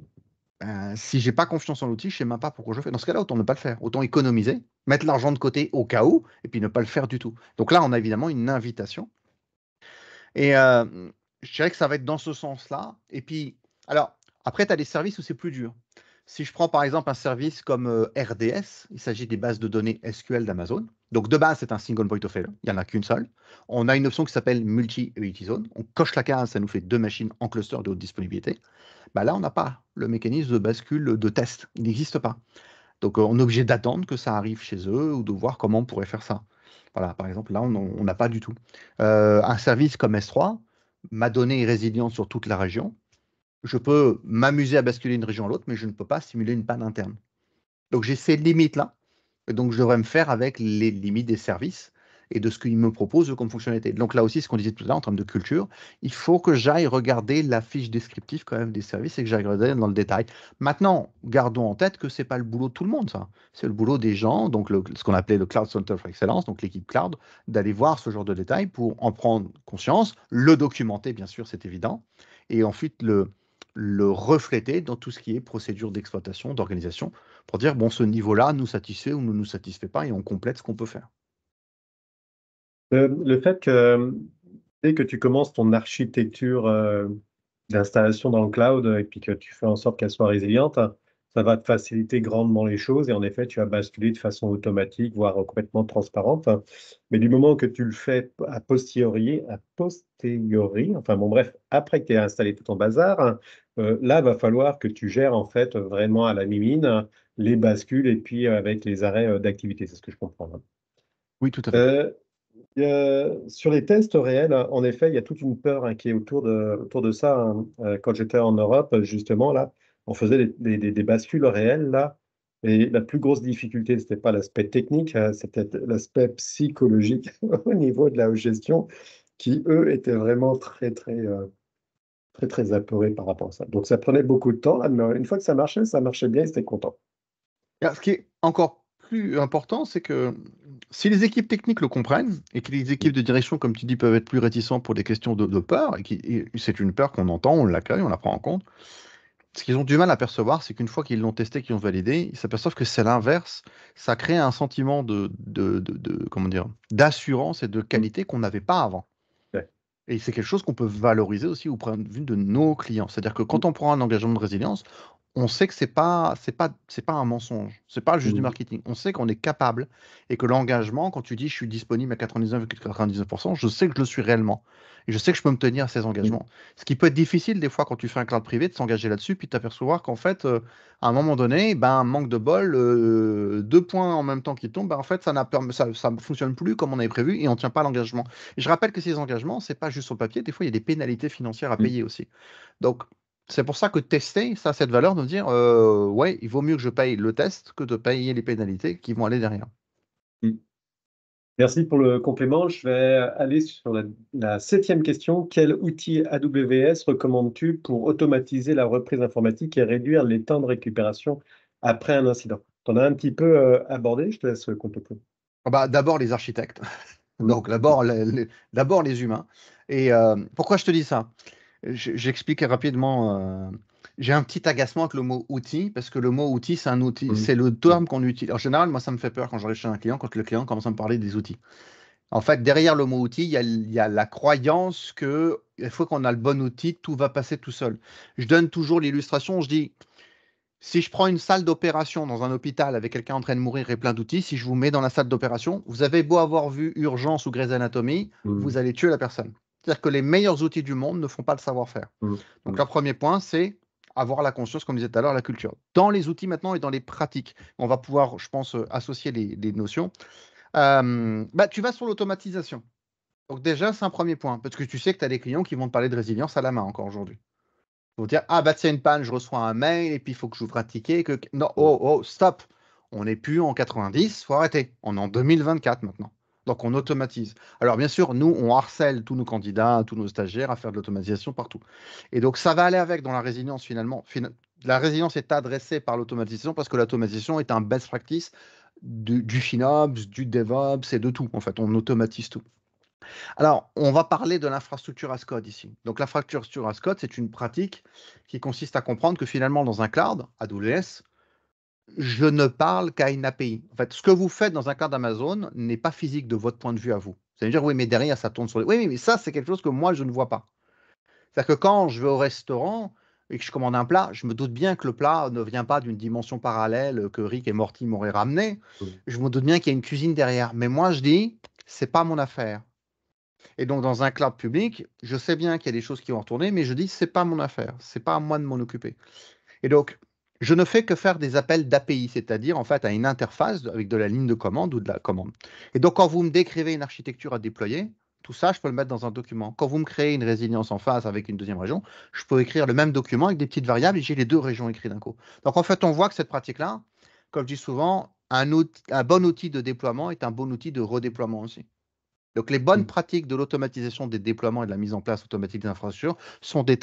Si j'ai pas confiance en l'outil, je sais même pas pourquoi je le fais. Dans ce cas-là, autant ne pas le faire. Autant économiser, mettre l'argent de côté au cas où, et puis ne pas le faire du tout. Donc là, on a évidemment une invitation. Et je dirais que ça va être dans ce sens-là. Et puis, alors, après, tu as des services où c'est plus dur. Si je prends par exemple un service comme RDS, il s'agit des bases de données SQL d'Amazon. Donc de base, c'est un single point of failure, il n'y en a qu'une seule. On a une option qui s'appelle multi-utility zone. On coche la case, ça nous fait 2 machines en cluster de haute disponibilité. Bah là, on n'a pas le mécanisme de bascule de test. Il n'existe pas. Donc on est obligé d'attendre que ça arrive chez eux ou de voir comment on pourrait faire ça. Voilà, par exemple, là, on n'a pas du tout. Un service comme S3, ma donnée est résiliente sur toute la région. Je peux m'amuser à basculer d'une région à l'autre, mais je ne peux pas simuler une panne interne. Donc j'ai ces limites-là. Et donc je devrais me faire avec les limites des services et de ce qu'ils me proposent comme fonctionnalité. Donc là aussi, ce qu'on disait tout à l'heure en termes de culture, il faut que j'aille regarder la fiche descriptive quand même des services et que j'aille regarder dans le détail. Maintenant, gardons en tête que ce n'est pas le boulot de tout le monde, ça. C'est le boulot des gens, donc ce qu'on appelait le Cloud Center for Excellence, donc l'équipe cloud, d'aller voir ce genre de détails pour en prendre conscience, le documenter, bien sûr, c'est évident, et ensuite le refléter dans tout ce qui est procédure d'exploitation, d'organisation, pour dire, bon, ce niveau-là nous satisfait ou ne nous satisfait pas, et on complète ce qu'on peut faire. Le fait que dès que tu commences ton architecture d'installation dans le cloud et puis que tu fais en sorte qu'elle soit résiliente, ça va te faciliter grandement les choses et en effet, tu vas basculer de façon automatique, voire complètement transparente. Mais du moment que tu le fais a posteriori, enfin bon, bref, après que tu aies installé tout ton bazar, là, va falloir que tu gères en fait vraiment à la mimine les bascules et puis avec les arrêts d'activité, c'est ce que je comprends, hein. Oui, tout à fait. Euh, sur les tests réels, en effet, il y a toute une peur qui est autour de ça, hein. Quand j'étais en Europe, justement, là, on faisait des bascules réelles, là, et la plus grosse difficulté, ce n'était pas l'aspect technique, c'était l'aspect psychologique au niveau de la gestion, qui, eux, étaient vraiment très, très, très, très apeurés par rapport à ça. Donc, ça prenait beaucoup de temps, là, mais une fois que ça marchait bien, ils étaient contents. Ce qui est encore plus important, c'est que si les équipes techniques le comprennent et que les équipes de direction, comme tu dis, peuvent être plus réticents pour des questions de peur, et c'est une peur qu'on entend, on l'accueille, on la prend en compte. Ce qu'ils ont du mal à percevoir, c'est qu'une fois qu'ils l'ont testé, qu'ils ont validé, ils s'aperçoivent que c'est l'inverse. Ça crée un sentiment comment dire, d'assurance et de Mm. qualité qu'on n'avait pas avant. Ouais. Et c'est quelque chose qu'on peut valoriser aussi au point de vue de nos clients. C'est-à-dire que quand on prend un engagement de résilience, on sait que c'est pas un mensonge, c'est pas juste du Mm. marketing. On sait qu'on est capable et que l'engagement, quand tu dis je suis disponible à 99,99%, je sais que je le suis réellement. Et je sais que je peux me tenir à ces Mm. engagements. Ce qui peut être difficile des fois quand tu fais un cloud privé de s'engager là-dessus, puis de t'apercevoir qu'en fait, à un moment donné, ben, manque de bol, 2 points en même temps qui tombent, ben, en fait, ça ne fonctionne plus comme on avait prévu et on ne tient pas l'engagement. Et je rappelle que ces engagements, c'est pas juste sur le papier, des fois, il y a des pénalités financières à Mm. payer aussi. Donc, c'est pour ça que tester, ça a cette valeur de me dire, ouais, il vaut mieux que je paye le test que de payer les pénalités qui vont aller derrière. Mm. Merci pour le complément. Je vais aller sur la septième question. Quel outil AWS recommandes-tu pour automatiser la reprise informatique et réduire les temps de récupération après un incident? Tu en as un petit peu abordé, je te laisse compléter. Ah bah, d'abord les architectes, Mm. donc d'abord les humains. Et pourquoi je te dis ça? J'explique rapidement. J'ai un petit agacement avec le mot outil, parce que le mot outil, c'est un outil, Mm. c'est le Mm. terme qu'on utilise. En général, moi, ça me fait peur quand j'arrive chez un client, quand le client commence à me parler des outils. En fait, derrière le mot outil, il y a la croyance que il faut qu'on a le bon outil, tout va passer tout seul. Je donne toujours l'illustration, je dis, si je prends une salle d'opération dans un hôpital avec quelqu'un en train de mourir et plein d'outils, si je vous mets dans la salle d'opération, vous avez beau avoir vu Urgence ou Grey's Anatomy, Mm. vous allez tuer la personne. C'est-à-dire que les meilleurs outils du monde ne font pas le savoir-faire. Mm. Donc, Mm. le premier point, c'est avoir la conscience, comme je disais tout à l'heure, la culture. Dans les outils maintenant et dans les pratiques, on va pouvoir, je pense, associer les notions. Bah, tu vas sur l'automatisation. Donc déjà, c'est un premier point, parce que tu sais que tu as des clients qui vont te parler de résilience à la main encore aujourd'hui. Ils vont dire, ah bah c'est une panne, je reçois un mail, et puis il faut que j'ouvre un ticket. Non, oh, oh, stop. On n'est plus en 90, faut arrêter. On est en 2024 maintenant. Donc on automatise. Alors bien sûr, nous, on harcèle tous nos candidats, tous nos stagiaires à faire de l'automatisation partout. Et donc ça va aller avec dans la résilience finalement. La résilience est adressée par l'automatisation parce que l'automatisation est un best practice du FinOps, du DevOps et de tout. En fait, on automatise tout. Alors, on va parler de l'infrastructure as code ici. Donc, l'infrastructure as code, c'est une pratique qui consiste à comprendre que finalement, dans un cloud, AWS, je ne parle qu'à une API. En fait, ce que vous faites dans un cloud Amazon n'est pas physique de votre point de vue à vous. Vous allez me dire, oui, mais derrière, ça tourne sur les... Oui, oui, mais ça, c'est quelque chose que moi, je ne vois pas. C'est-à-dire que quand je vais au restaurant et que je commande un plat, je me doute bien que le plat ne vient pas d'une dimension parallèle que Rick et Morty m'auraient ramené. Mm. Je me doute bien qu'il y a une cuisine derrière. Mais moi, je dis, c'est pas mon affaire. Et donc, dans un cloud public, je sais bien qu'il y a des choses qui vont retourner, mais je dis, c'est pas mon affaire, c'est pas à moi de m'en occuper. Et donc, je ne fais que faire des appels d'API, c'est-à-dire en fait à une interface avec de la ligne de commande ou de la commande. Et donc, quand vous me décrivez une architecture à déployer, tout ça, je peux le mettre dans un document. Quand vous me créez une résilience en phase avec une deuxième région, je peux écrire le même document avec des petites variables et j'ai les deux régions écrites d'un coup. Donc, en fait, on voit que cette pratique-là, comme je dis souvent, un bon outil de déploiement est un bon outil de redéploiement aussi. Donc, les bonnes Mm. pratiques de l'automatisation des déploiements et de la mise en place automatique des infrastructures sont des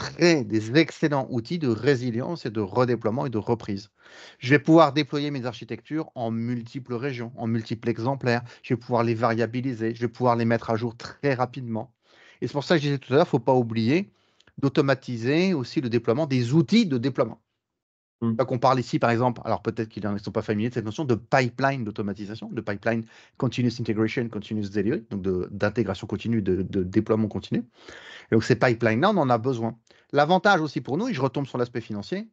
excellents outils de résilience et de redéploiement et de reprise. Je vais pouvoir déployer mes architectures en multiples régions, en multiples exemplaires. Je vais pouvoir les variabiliser. Je vais pouvoir les mettre à jour très rapidement. Et c'est pour ça que je disais tout à l'heure, il ne faut pas oublier d'automatiser aussi le déploiement des outils de déploiement. Mm. Donc, on parle ici, par exemple, alors peut-être qu'ils ne sont pas familiers de cette notion de pipeline d'automatisation, de pipeline continuous integration, continuous delivery, donc d'intégration continue, de déploiement continu. Et donc, ces pipelines-là, on en a besoin. L'avantage aussi pour nous, et je retombe sur l'aspect financier,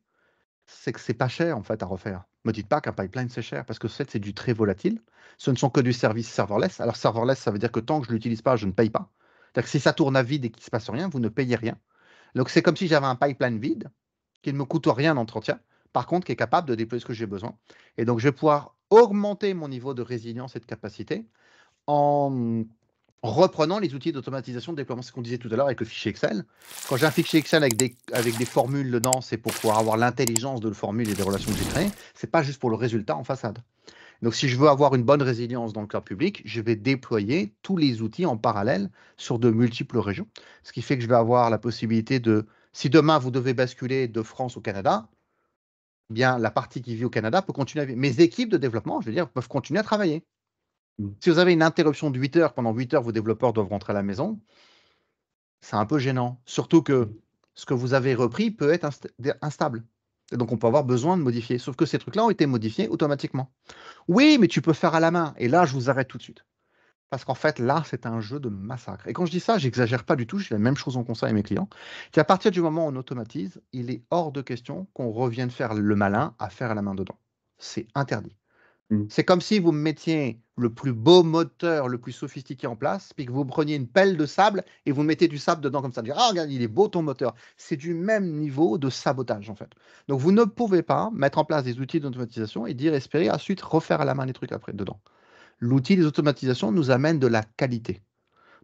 c'est que c'est pas cher en fait à refaire. Ne me dites pas qu'un pipeline c'est cher, parce que c'est du très volatile. Ce ne sont que du service serverless. Alors, serverless, ça veut dire que tant que je ne l'utilise pas, je ne paye pas. C'est-à-dire que si ça tourne à vide et qu'il ne se passe rien, vous ne payez rien. Donc, c'est comme si j'avais un pipeline vide qui ne me coûte rien d'entretien, par contre, qui est capable de déployer ce que j'ai besoin. Et donc, je vais pouvoir augmenter mon niveau de résilience et de capacité en reprenant les outils d'automatisation de déploiement. C'est ce qu'on disait tout à l'heure avec le fichier Excel. Quand j'ai un fichier Excel avec des formules dedans, c'est pour pouvoir avoir l'intelligence de la formule et des relations que j'ai créées. Ce n'est pas juste pour le résultat en façade. Donc, si je veux avoir une bonne résilience dans le cloud public, je vais déployer tous les outils en parallèle sur de multiples régions. Ce qui fait que je vais avoir la possibilité de, si demain vous devez basculer de France au Canada, eh bien la partie qui vit au Canada peut continuer à vivre. Mes équipes de développement, je veux dire, peuvent continuer à travailler. Mm. Si vous avez une interruption de 8 heures, pendant 8 heures, vos développeurs doivent rentrer à la maison, c'est un peu gênant. Surtout que Mm. ce que vous avez repris peut être instable. Et donc, on peut avoir besoin de modifier. Sauf que ces trucs-là ont été modifiés automatiquement. Oui, mais tu peux faire à la main. Et là, je vous arrête tout de suite. Parce qu'en fait, là, c'est un jeu de massacre. Et quand je dis ça, j'exagère pas du tout, je fais la même chose en conseil à mes clients. Qu'à partir du moment où on automatise, il est hors de question qu'on revienne faire le malin à faire à la main dedans. C'est interdit. Mm. C'est comme si vous me mettiez le plus beau moteur, le plus sophistiqué en place, puis que vous preniez une pelle de sable et vous mettez du sable dedans comme ça. Dire, ah, regarde, il est beau ton moteur. C'est du même niveau de sabotage, en fait. Donc, vous ne pouvez pas mettre en place des outils d'automatisation et dire, espérer ensuite refaire à la main les trucs après dedans. L'outil des automatisations nous amène de la qualité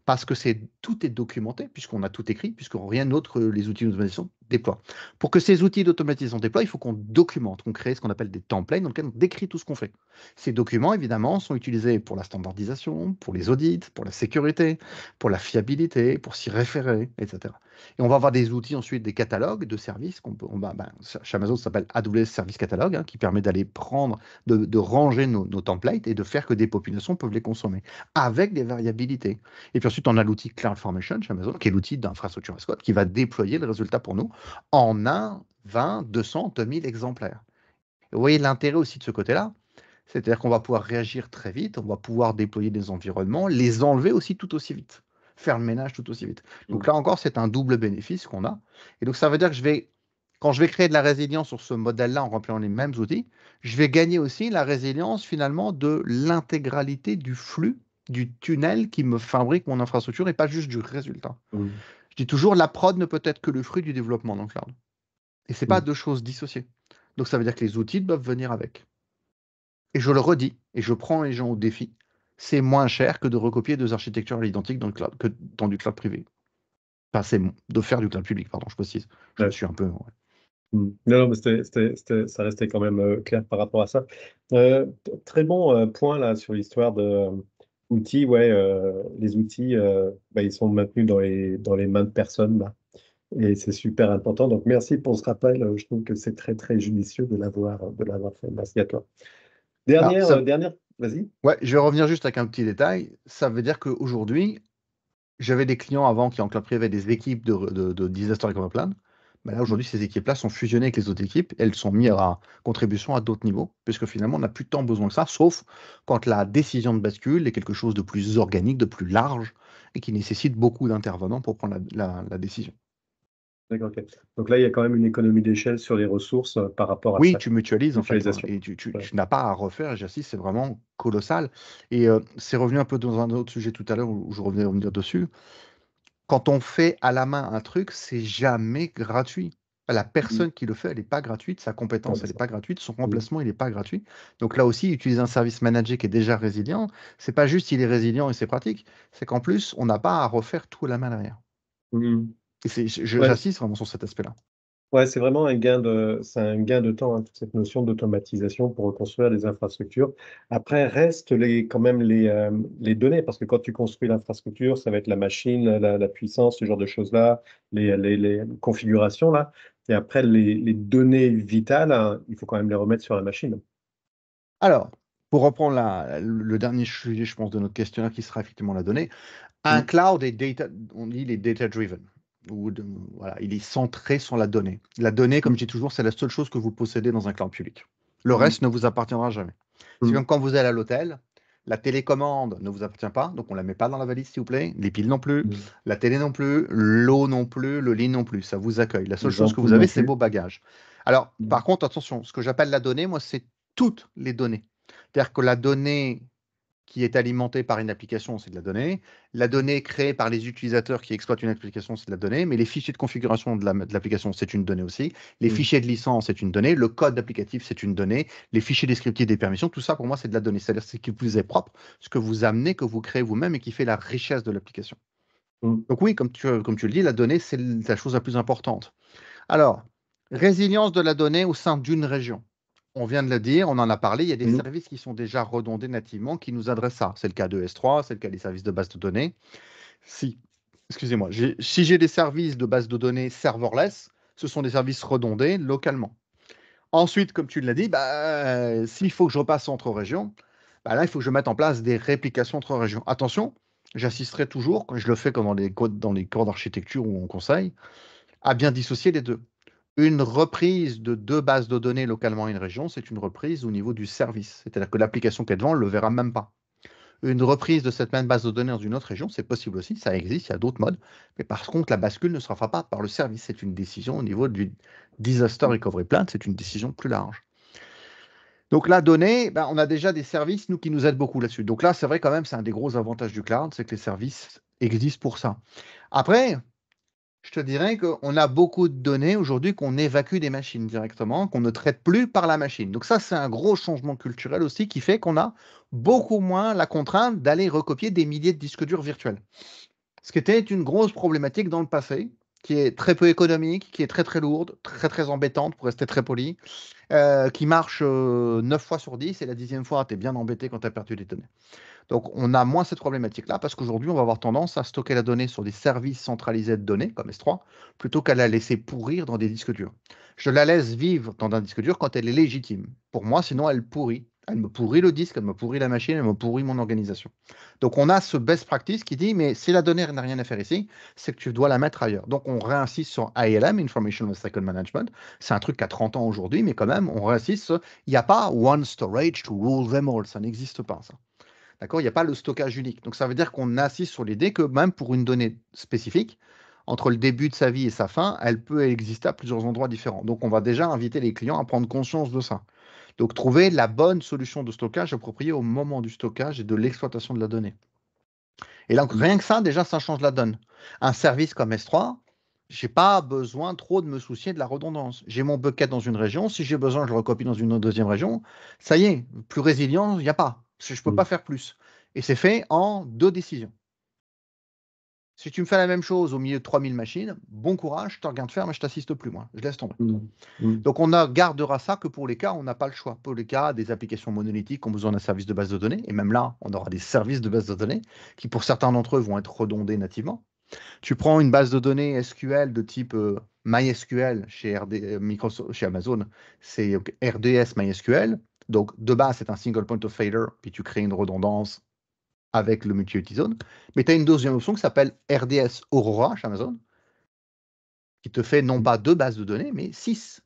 parce que tout est documenté, puisqu'on a tout écrit, puisque rien d'autre, les outils d'automatisation déploient. Pour que ces outils d'automatisation déploient, il faut qu'on documente, qu'on crée ce qu'on appelle des templates dans lesquels on décrit tout ce qu'on fait. Ces documents, évidemment, sont utilisés pour la standardisation, pour les audits, pour la sécurité, pour la fiabilité, pour s'y référer, etc. Et on va avoir des outils ensuite, des catalogues de services. Chez Amazon, ça s'appelle AWS Service Catalogue, qui permet d'aller prendre, de ranger nos templates et de faire que des populations peuvent les consommer avec des variabilités. Et puis ensuite, on a l'outil CloudFormation chez Amazon, qui est l'outil d'infrastructure as code, qui va déployer le résultat pour nous en 1, 20, 200, 2000 exemplaires. Et vous voyez l'intérêt aussi de ce côté-là, c'est-à-dire qu'on va pouvoir réagir très vite, on va pouvoir déployer des environnements, les enlever aussi tout aussi vite, faire le ménage tout aussi vite. Donc Mm. là encore, c'est un double bénéfice qu'on a. Et donc ça veut dire que quand je vais créer de la résilience sur ce modèle-là en remplant les mêmes outils, je vais gagner aussi la résilience finalement de l'intégralité du flux, du tunnel qui me fabrique mon infrastructure et pas juste du résultat. Mm. Je dis toujours, la prod ne peut être que le fruit du développement dans le cloud. Et ce n'est pas Mm. deux choses dissociées. Donc ça veut dire que les outils doivent venir avec. Et je le redis, et je prends les gens au défi, c'est moins cher que de recopier deux architectures à l'identique dans le cloud, que dans du cloud privé. Enfin, c'est de faire du cloud public, pardon, je précise. Je me Ouais. suis un peu. Ouais. Mm. Non, non, mais ça restait quand même clair par rapport à ça. Très bon point là sur l'histoire de outils. Ouais, les outils, bah, ils sont maintenus dans les mains de personnes là, et c'est super important. Donc merci pour ce rappel. Je trouve que c'est très très judicieux de l'avoir fait. Merci à toi. Alors, ça, Dernière, vas-y. ouais, je vais revenir juste avec un petit détail. Ça veut dire qu'aujourd'hui, j'avais des clients avant qui en cloud privé avaient des équipes de disaster recovery plan. Mais là, aujourd'hui, ces équipes-là sont fusionnées avec les autres équipes. Elles sont mises à contribution à d'autres niveaux, puisque finalement, on n'a plus tant besoin que ça, sauf quand la décision de bascule est quelque chose de plus organique, de plus large, et qui nécessite beaucoup d'intervenants pour prendre la décision. D'accord, ok. Donc là, il y a quand même une économie d'échelle sur les ressources par rapport à Oui, ça. tu mutualises en fait, hein, Mutualisation. et tu Ouais. tu n'as pas à refaire, l'exercice, c'est vraiment colossal. Et c'est revenu un peu dans un autre sujet tout à l'heure où je revenais revenir dessus. Quand on fait à la main un truc, c'est jamais gratuit. La Mm. personne qui le fait, elle n'est pas gratuite, sa Ah, compétence, bah, elle n'est ça. pas gratuite, son Mm. remplacement, il n'est pas gratuit. Donc là aussi, utiliser un service manager qui est déjà résilient, c'est pas juste il est résilient et c'est pratique, c'est qu'en plus, on n'a pas à refaire tout à la main derrière. Mm. Et Ouais, j'insiste vraiment sur cet aspect-là. ouais, c'est vraiment c'est un gain de temps, hein, toute cette notion d'automatisation pour reconstruire les infrastructures. Après, restent quand même les données, parce que quand tu construis l'infrastructure, ça va être la machine, la puissance, ce genre de choses-là, les configurations, là. Et après, les données vitales, hein, il faut quand même les remettre sur la machine. Alors, pour reprendre le dernier sujet, je pense, de notre questionnaire qui sera effectivement la donnée, un Mm. cloud est data, on dit il est data-driven. Voilà, il est centré sur la donnée. La donnée, comme Mm. je dis toujours, c'est la seule chose que vous possédez dans un cloud public. Le Mm. reste ne vous appartiendra jamais. C'est Mm. comme quand vous allez à l'hôtel, la télécommande ne vous appartient pas, donc on ne la met pas dans la valise, s'il vous plaît. Les piles non plus, Mm. la télé non plus, l'eau non plus, le lit non plus. Ça vous accueille. La seule Les chose que ampoules vous avez, non c'est plus. vos bagages. Alors, Mm. par contre, attention, ce que j'appelle la donnée, moi, c'est toutes les données. C'est-à-dire que la donnée qui est alimentée par une application, c'est de la donnée. La donnée créée par les utilisateurs qui exploitent une application, c'est de la donnée. Mais les fichiers de configuration de l'application, c'est une donnée aussi. Les Mm. fichiers de licence, c'est une donnée. Le code applicatif, c'est une donnée. Les fichiers descriptifs des permissions, tout ça, pour moi, c'est de la donnée. C'est-à-dire ce qui vous est propre, ce que vous amenez, que vous créez vous-même et qui fait la richesse de l'application. Mm. Donc oui, comme tu le dis, la donnée, c'est la chose la plus importante. Alors, résilience de la donnée au sein d'une région. On vient de le dire, on en a parlé, il y a des Mm. services qui sont déjà redondés nativement qui nous adressent ça. C'est le cas de S3, c'est le cas des services de base de données. Si, excusez-moi, si j'ai des services de base de données serverless, ce sont des services redondés localement. Ensuite, comme tu l'as dit, s'il faut que je repasse entre régions, là, il faut que je mette en place des réplications entre régions. Attention, j'assisterai toujours, quand je le fais comme dans les cours d'architecture ou en conseil, à bien dissocier les deux. Une reprise de deux bases de données localement à une région, c'est une reprise au niveau du service. C'est-à-dire que l'application qui est devant ne le verra même pas. Une reprise de cette même base de données dans une autre région, c'est possible aussi, ça existe, il y a d'autres modes. Mais par contre, la bascule ne sera pas par le service. C'est une décision au niveau du Disaster Recovery Plan, c'est une décision plus large. Donc la donnée, ben, on a déjà des services, nous, qui nous aident beaucoup là-dessus. Donc là, c'est vrai quand même, c'est un des gros avantages du cloud, c'est que les services existent pour ça. Après, je te dirais qu'on a beaucoup de données aujourd'hui qu'on évacue des machines directement, qu'on ne traite plus par la machine. Donc ça, c'est un gros changement culturel aussi qui fait qu'on a beaucoup moins la contrainte d'aller recopier des milliers de disques durs virtuels. Ce qui était une grosse problématique dans le passé, qui est très peu économique, qui est très très lourde, très très embêtante pour rester très poli, qui marche 9 fois sur 10 et la 10e fois, tu es bien embêté quand tu as perdu des données. Donc, on a moins cette problématique-là parce qu'aujourd'hui, on va avoir tendance à stocker la donnée sur des services centralisés de données, comme S3, plutôt qu'à la laisser pourrir dans des disques durs. Je la laisse vivre dans un disque dur quand elle est légitime. Pour moi, sinon, elle pourrit. Elle me pourrit le disque, elle me pourrit la machine, elle me pourrit mon organisation. Donc, on a ce best practice qui dit, mais si la donnée n'a rien à faire ici, c'est que tu dois la mettre ailleurs. Donc, on réinsiste sur ILM, Information Lifecycle Management. C'est un truc qui a 30 ans aujourd'hui, mais quand même, on réinsiste sur, il n'y a pas one storage to rule them all. Ça n'existe pas, ça. D'accord? Il n'y a pas le stockage unique. Donc, ça veut dire qu'on insiste sur l'idée que même pour une donnée spécifique, entre le début de sa vie et sa fin, elle peut exister à plusieurs endroits différents. Donc, on va déjà inviter les clients à prendre conscience de ça. Donc, trouver la bonne solution de stockage appropriée au moment du stockage et de l'exploitation de la donnée. Et donc, rien que ça, déjà, ça change la donne. Un service comme S3, je n'ai pas besoin trop de me soucier de la redondance. J'ai mon bucket dans une région, si j'ai besoin, je le recopie dans une deuxième région. Ça y est, plus résilient, il n'y a pas. Je ne peux pas faire plus. Et c'est fait en 2 décisions. Si tu me fais la même chose au milieu de 3000 machines, bon courage, je te regarde faire, mais je t'assiste plus, moi. Je laisse tomber. Donc, on ne gardera ça que pour les cas où on n'a pas le choix. Pour les cas des applications monolithiques qui ont besoin d'un service de base de données. Et même là, on aura des services de base de données qui, pour certains d'entre eux, vont être redondés nativement. Tu prends une base de données SQL de type MySQL chez Amazon, c'est RDS MySQL. Donc, de base, c'est un single point of failure, puis tu crées une redondance avec le multi-utility zone. Mais tu as une deuxième option qui s'appelle RDS Aurora chez Amazon, qui te fait non pas 2 bases de données, mais 6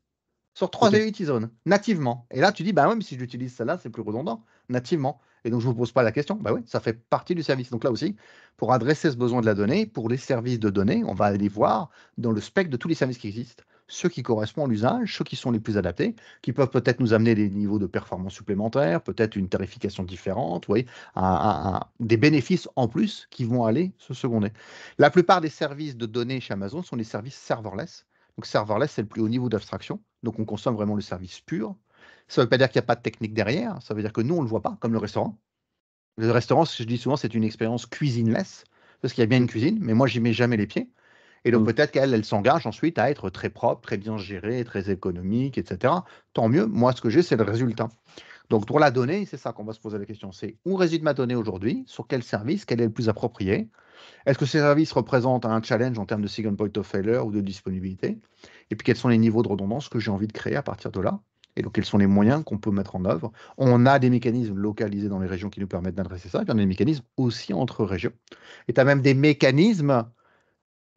sur 3 Ok. utility zones, nativement. Et là, tu dis, bah ouais, mais si j'utilise celle-là, c'est plus redondant, nativement. Et donc, je ne vous pose pas la question. Bah oui, ça fait partie du service. Donc là aussi, pour adresser ce besoin de la donnée, pour les services de données, on va aller voir dans le spectre de tous les services qui existent, ceux qui correspondent à l'usage, ceux qui sont les plus adaptés, qui peuvent peut-être nous amener des niveaux de performance supplémentaires, peut-être une tarification différente, vous voyez, des bénéfices en plus qui vont aller se seconder. La plupart des services de données chez Amazon sont des services serverless. Donc, serverless, c'est le plus haut niveau d'abstraction. Donc, on consomme vraiment le service pur. Ça ne veut pas dire qu'il n'y a pas de technique derrière. Ça veut dire que nous, on ne le voit pas, comme le restaurant. Le restaurant, je dis souvent, c'est une expérience cuisineless, parce qu'il y a bien une cuisine, mais moi, j'y mets jamais les pieds. Et donc, peut-être qu'elle, elle s'engage ensuite à être très propre, très bien gérée, très économique, etc. Tant mieux. Moi, ce que j'ai, c'est le résultat. Donc, pour la donnée, c'est ça qu'on va se poser la question. C'est où réside ma donnée aujourd'hui? Sur quel service? Quel est le plus approprié? Est-ce que ces services représentent un challenge en termes de single point of failure ou de disponibilité? Et puis, quels sont les niveaux de redondance que j'ai envie de créer à partir de là? Et donc, quels sont les moyens qu'on peut mettre en œuvre? On a des mécanismes localisés dans les régions qui nous permettent d'adresser ça, et puis on a des mécanismes aussi entre régions. Et tu as même des mécanismes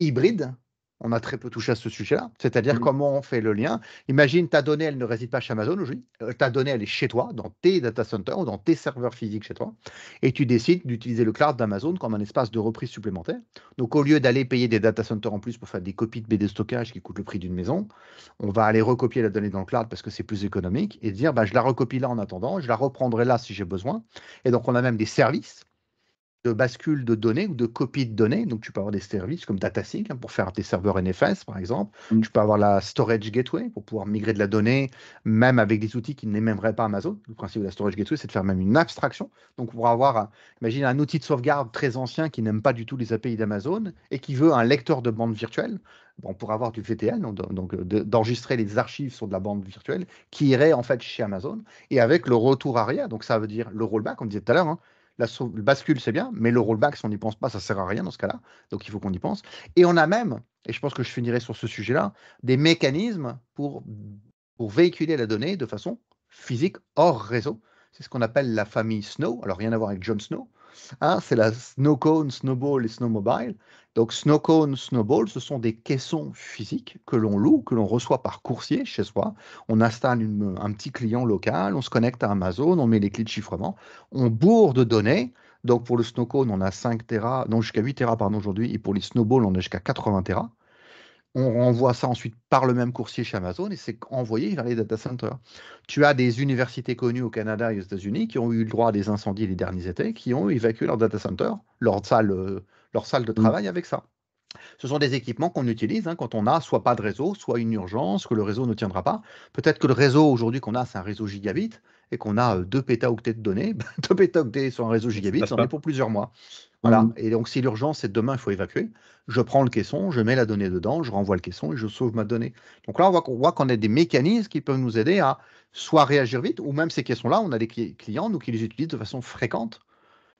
hybride, on a très peu touché à ce sujet-là, c'est-à-dire comment on fait le lien. Imagine ta donnée, elle ne réside pas chez Amazon aujourd'hui, ta donnée, elle est chez toi, dans tes data centers ou dans tes serveurs physiques chez toi, et tu décides d'utiliser le cloud d'Amazon comme un espace de reprise supplémentaire. Donc, au lieu d'aller payer des data centers en plus pour faire des copies de BD stockage qui coûtent le prix d'une maison, on va aller recopier la donnée dans le cloud parce que c'est plus économique et dire, bah, je la recopie là en attendant, je la reprendrai là si j'ai besoin. Et donc, on a même des services de bascule de données ou de copie de données. Donc, tu peux avoir des services comme DataSync pour faire tes serveurs NFS, par exemple. Tu peux avoir la Storage Gateway pour pouvoir migrer de la donnée, même avec des outils qui n'aimeraient pas Amazon. Le principe de la Storage Gateway, c'est de faire même une abstraction. Donc, pour avoir, imagine un outil de sauvegarde très ancien qui n'aime pas du tout les API d'Amazon et qui veut un lecteur de bande virtuelle. Bon, pour avoir du VTL, donc d'enregistrer les archives sur de la bande virtuelle qui irait en fait chez Amazon et avec le retour arrière. Donc, ça veut dire le rollback, on disait tout à l'heure, hein. Le bascule, c'est bien, mais le rollback, si on n'y pense pas, ça ne sert à rien dans ce cas-là. Donc, il faut qu'on y pense. Et on a même, et je pense que je finirai sur ce sujet-là, des mécanismes pour véhiculer la donnée de façon physique hors réseau. C'est ce qu'on appelle la famille Snow. Alors, rien à voir avec Jon Snow. Hein, c'est la Snowcone, Snowball et Snowmobile. Donc, Snowcone, Snowball, ce sont des caissons physiques que l'on loue, que l'on reçoit par coursier chez soi. On installe un petit client local, on se connecte à Amazon, on met les clés de chiffrement, on bourre de données Donc pour le Snowcone, on a 5 Tera, non jusqu'à 8 Tera pardon, aujourd'hui, et pour les Snowball, on a jusqu'à 80 Tera. On renvoie ça ensuite par le même coursier chez Amazon et c'est envoyé vers les data centers. Tu as des universités connues au Canada et aux États-Unis qui ont eu le droit à des incendies les derniers étés, qui ont évacué leur data center, leur salle de Mm. travail avec ça. Ce sont des équipements qu'on utilise quand on a soit pas de réseau, soit une urgence, que le réseau ne tiendra pas. Peut-être que le réseau aujourd'hui qu'on a, c'est un réseau gigabit et qu'on a 2 pétaoctets de données. 2 pétaoctets sur un réseau Ça gigabit, passe c'en est pas. pour plusieurs mois. Voilà. Mm. Et donc, si l'urgence, c'est demain, il faut évacuer, je prends le caisson, je mets la donnée dedans, je renvoie le caisson et je sauve ma donnée. Donc là, on voit qu'on a des mécanismes qui peuvent nous aider à soit réagir vite, ou même ces caissons-là, on a des clients, nous, qui les utilisent de façon fréquente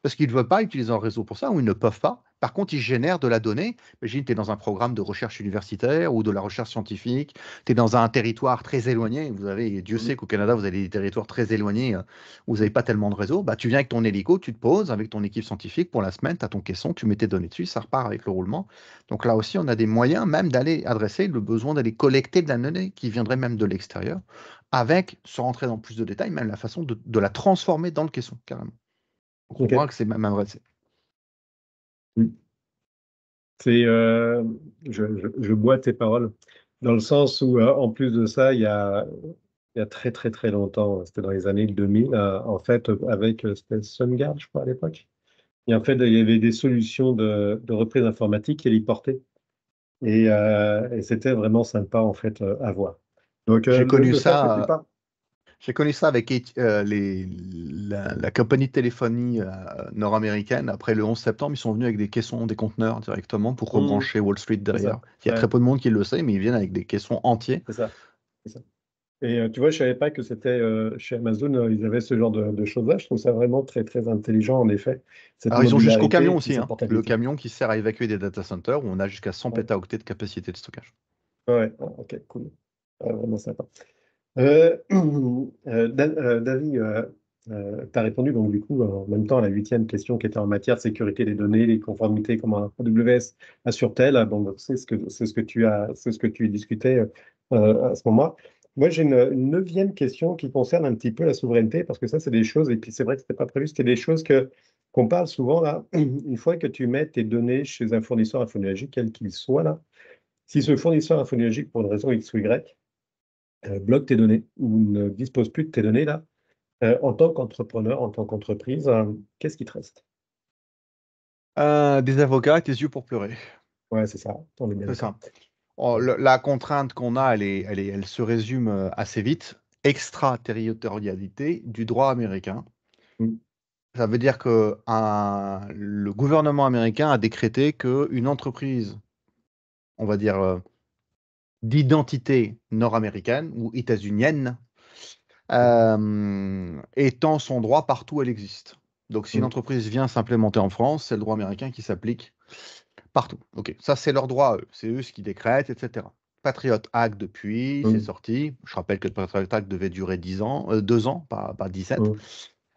parce qu'ils ne veulent pas utiliser un réseau pour ça ou ils ne peuvent pas. Par contre, ils génèrent de la donnée. Imagine, tu es dans un programme de recherche universitaire ou de la recherche scientifique. Tu es dans un territoire très éloigné. Vous avez, Dieu Mm. sait qu'au Canada, vous avez des territoires très éloignés où vous n'avez pas tellement de réseau. Bah, tu viens avec ton hélico, tu te poses avec ton équipe scientifique pour la semaine. Tu as ton caisson, tu mets tes données dessus, ça repart avec le roulement. Donc là aussi, on a des moyens même d'aller adresser le besoin d'aller collecter de la donnée qui viendrait même de l'extérieur avec, sans rentrer dans plus de détails, même la façon de la transformer dans le caisson, carrément. Donc on Ok. voit que c'est même adressé. Mm. C'est, je bois tes paroles, dans le sens où, en plus de ça, il y a très, très, très longtemps, c'était dans les années 2000, en fait, avec c'était SunGard, je crois, à l'époque. Et en fait, il y avait des solutions de reprise informatique qui héliportaient. Et c'était vraiment sympa, en fait, à voir. Donc, J'ai connu le fait que tu ça, parles. j'ai connu ça avec la compagnie de téléphonie nord-américaine. Après le 11 septembre, ils sont venus avec des caissons, des conteneurs directement pour Mm, rebrancher Wall Street c'est derrière. ça. Il y a Ouais, très peu de monde qui le sait, mais ils viennent avec des caissons entiers. c'est ça. C'est ça. Et tu vois, je savais pas que c'était chez Amazon, ils avaient ce genre de choses-là. Je trouve ça vraiment très, très intelligent, en effet, cette Alors ils ont jusqu'au modularité camion et puis aussi, cette hein. Le portabilité. camion qui sert à évacuer des data centers où on a jusqu'à 100 Ouais, pétaoctets de capacité de stockage. ouais, ouais. Ok, cool. Vraiment sympa. David, tu as répondu donc du coup en même temps à la huitième question qui était en matière de sécurité des données, les conformités, comment AWS assure-t-elle? Bon, donc, c'est ce que tu discutais à ce moment-là. Moi, j'ai une neuvième question qui concerne un petit peu la souveraineté, parce que ça, c'est des choses, et puis c'est vrai que ce n'était pas prévu, c'était des choses qu'on parle souvent là. Une fois que tu mets tes données chez un fournisseur infonuagique, quel qu'il soit là, si ce fournisseur infonuagique, pour une raison X ou Y, bloque tes données ou ne dispose plus de tes données là, en tant qu'entrepreneur, en tant qu'entreprise, qu'est-ce qui te reste? Des avocats et tes yeux pour pleurer. Ouais, c'est ça, on est bien C'est d'accord. ça. Oh, la contrainte qu'on a, elle se résume assez vite. Extraterritorialité du droit américain. Mm. Ça veut dire que le gouvernement américain a décrété qu'une entreprise, on va dire, d'identité nord-américaine ou états-unienne, étend son droit partout où elle existe. Donc, si une Mm. entreprise vient s'implémenter en France, c'est le droit américain qui s'applique partout. OK, ça, c'est leur droit à eux. C'est eux ce qui décrètent, etc. Patriot Act depuis, c'est Mm. sorti. Je rappelle que le Patriot Act devait durer 10 ans, 2 ans, pas 17.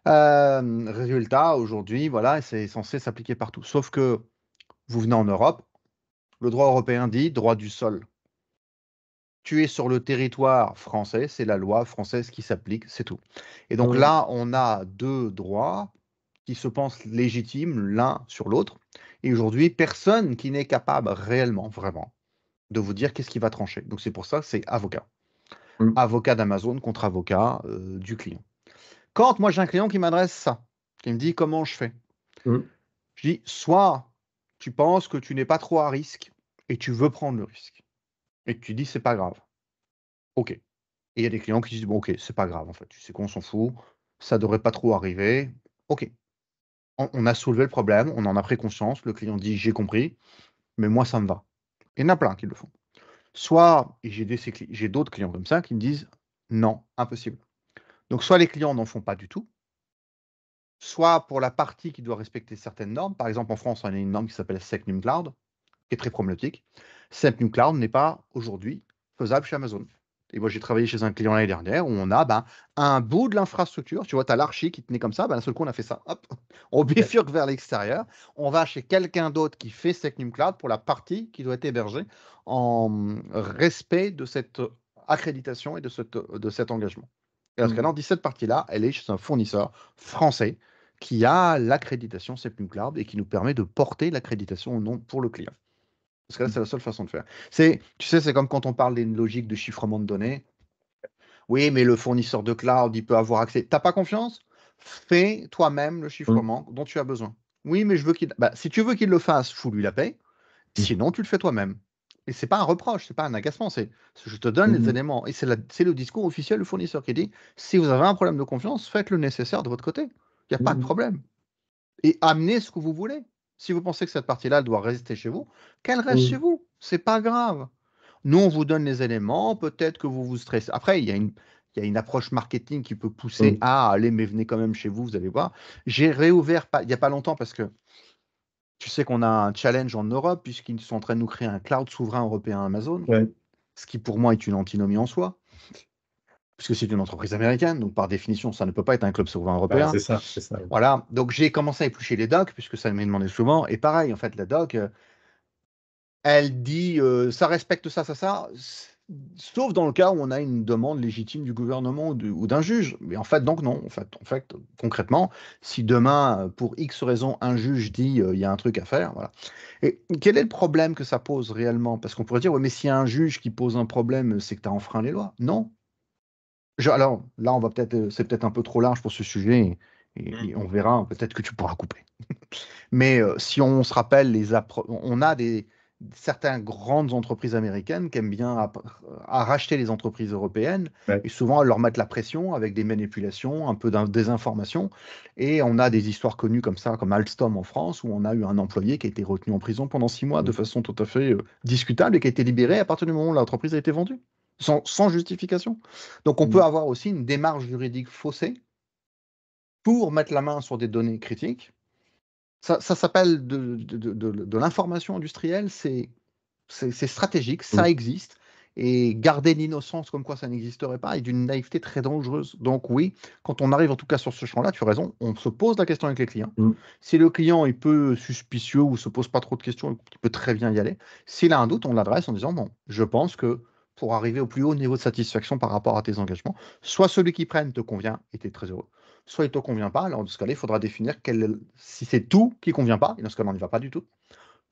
Mm. Résultat, aujourd'hui, voilà, c'est censé s'appliquer partout. Sauf que vous venez en Europe, le droit européen dit droit du sol. Tu es sur le territoire français, c'est la loi française qui s'applique, c'est tout. Et donc Mm. là, on a deux droits qui se pensent légitimes l'un sur l'autre. Et aujourd'hui, personne qui n'est capable réellement, vraiment, de vous dire qu'est-ce qui va trancher. Donc c'est pour ça que c'est avocat. Mm. Avocat d'Amazon contre avocat du client. Quand moi j'ai un client qui m'adresse ça, qui me dit comment je fais, Mm. je dis soit tu penses que tu n'es pas trop à risque et tu veux prendre le risque. Et tu dis c'est pas grave. OK. Et il y a des clients qui disent bon OK, c'est pas grave en fait. Tu sais qu'on s'en fout, ça devrait pas trop arriver. OK. On a soulevé le problème, on en a pris conscience, le client dit j'ai compris, mais moi ça me va. Il y en a plein qui le font. Soit et j'ai d'autres clients comme ça qui me disent non, impossible. Donc soit les clients n'en font pas du tout, soit pour la partie qui doit respecter certaines normes. Par exemple, en France, on a une norme qui s'appelle SecNumCloud, qui est très problématique. SecNumCloud n'est pas aujourd'hui faisable chez Amazon. Et moi, j'ai travaillé chez un client l'année dernière où on a un bout de l'infrastructure. Tu vois, tu as l'archi qui tenait comme ça. D'un seul coup, on a fait ça. Hop, on Ok. bifurque vers l'extérieur. On va chez quelqu'un d'autre qui fait SecNumCloud pour la partie qui doit être hébergée en respect de cette accréditation et de cet engagement. Et dans ce Mm. cas-là, on dit cette partie-là, elle est chez un fournisseur français qui a l'accréditation Seplim Cloud et qui nous permet de porter l'accréditation au nom pour le client. Parce que là, c'est la seule façon de faire. Tu sais, c'est comme quand on parle d'une logique de chiffrement de données. Oui, mais le fournisseur de cloud, il peut avoir accès. T'as pas confiance? Fais toi-même le Mm. chiffrement dont tu as besoin. Oui, mais je veux qu'il. Bah, si tu veux qu'il le fasse, fous-lui la paix. Mm. Sinon, tu le fais toi-même. Et c'est pas un reproche, c'est pas un agacement, c'est je te donne les Mm. éléments. Et c'est le discours officiel du fournisseur qui dit si vous avez un problème de confiance, faites le nécessaire de votre côté. Il n'y a pas de Mm. problème. Et amenez ce que vous voulez. Si vous pensez que cette partie-là, elle doit rester chez vous, qu'elle reste chez Mm. vous. C'est pas grave. Nous, on vous donne les éléments, peut-être que vous vous stressez. Après, il y a une approche marketing qui peut pousser Mm. à allez, mais venez quand même chez vous, vous allez voir. J'ai réouvert il n'y a pas longtemps parce que tu sais qu'on a un challenge en Europe, puisqu'ils sont en train de nous créer un cloud souverain européen Amazon, Ouais. ce qui pour moi est une antinomie en soi, puisque c'est une entreprise américaine, donc par définition, ça ne peut pas être un club souverain Bah, européen. c'est ça, c'est ça. Voilà, donc j'ai commencé à éplucher les docs, puisque ça m'est demandé souvent, et pareil, en fait, la doc, elle dit ça respecte ça, sauf dans le cas où on a une demande légitime du gouvernement ou d'un juge. Mais en fait, donc non. En fait, concrètement, si demain, pour X raison, un juge dit il y a un truc à faire, voilà. Et quel est le problème que ça pose réellement? Parce qu'on pourrait dire, ouais, mais s'il y a un juge qui pose un problème, c'est que tu as enfreint les lois. Non. Alors là, c'est peut-être un peu trop large pour ce sujet, et on verra. Peut-être que tu pourras couper. Mais si on se rappelle, on a certaines grandes entreprises américaines qui aiment bien racheter les entreprises européennes Ouais. et souvent elles leur mettent la pression avec des manipulations, un peu de désinformation. Et on a des histoires connues comme ça, comme Alstom en France, où on a eu un employé qui a été retenu en prison pendant 6 mois de Mm. façon tout à fait discutable et qui a été libéré à partir du moment où l'entreprise a été vendue, sans justification. Donc on peut Mm. avoir aussi une démarche juridique faussée pour mettre la main sur des données critiques. Ça s'appelle de l'information industrielle, c'est stratégique, ça Mm. existe. Et garder l'innocence comme quoi ça n'existerait pas est d'une naïveté très dangereuse. Donc oui, quand on arrive en tout cas sur ce champ-là, tu as raison, on se pose la question avec les clients. Mm. Si le client est peu suspicieux ou se pose pas trop de questions, il peut très bien y aller. S'il a un doute, on l'adresse en disant, bon, je pense que pour arriver au plus haut niveau de satisfaction par rapport à tes engagements, soit celui qui prenne te convient et tu es très heureux, soit il ne te convient pas. Alors dans ce cas-là, il faudra définir si c'est tout qui ne convient pas, et dans ce cas-là, on n'y va pas du tout,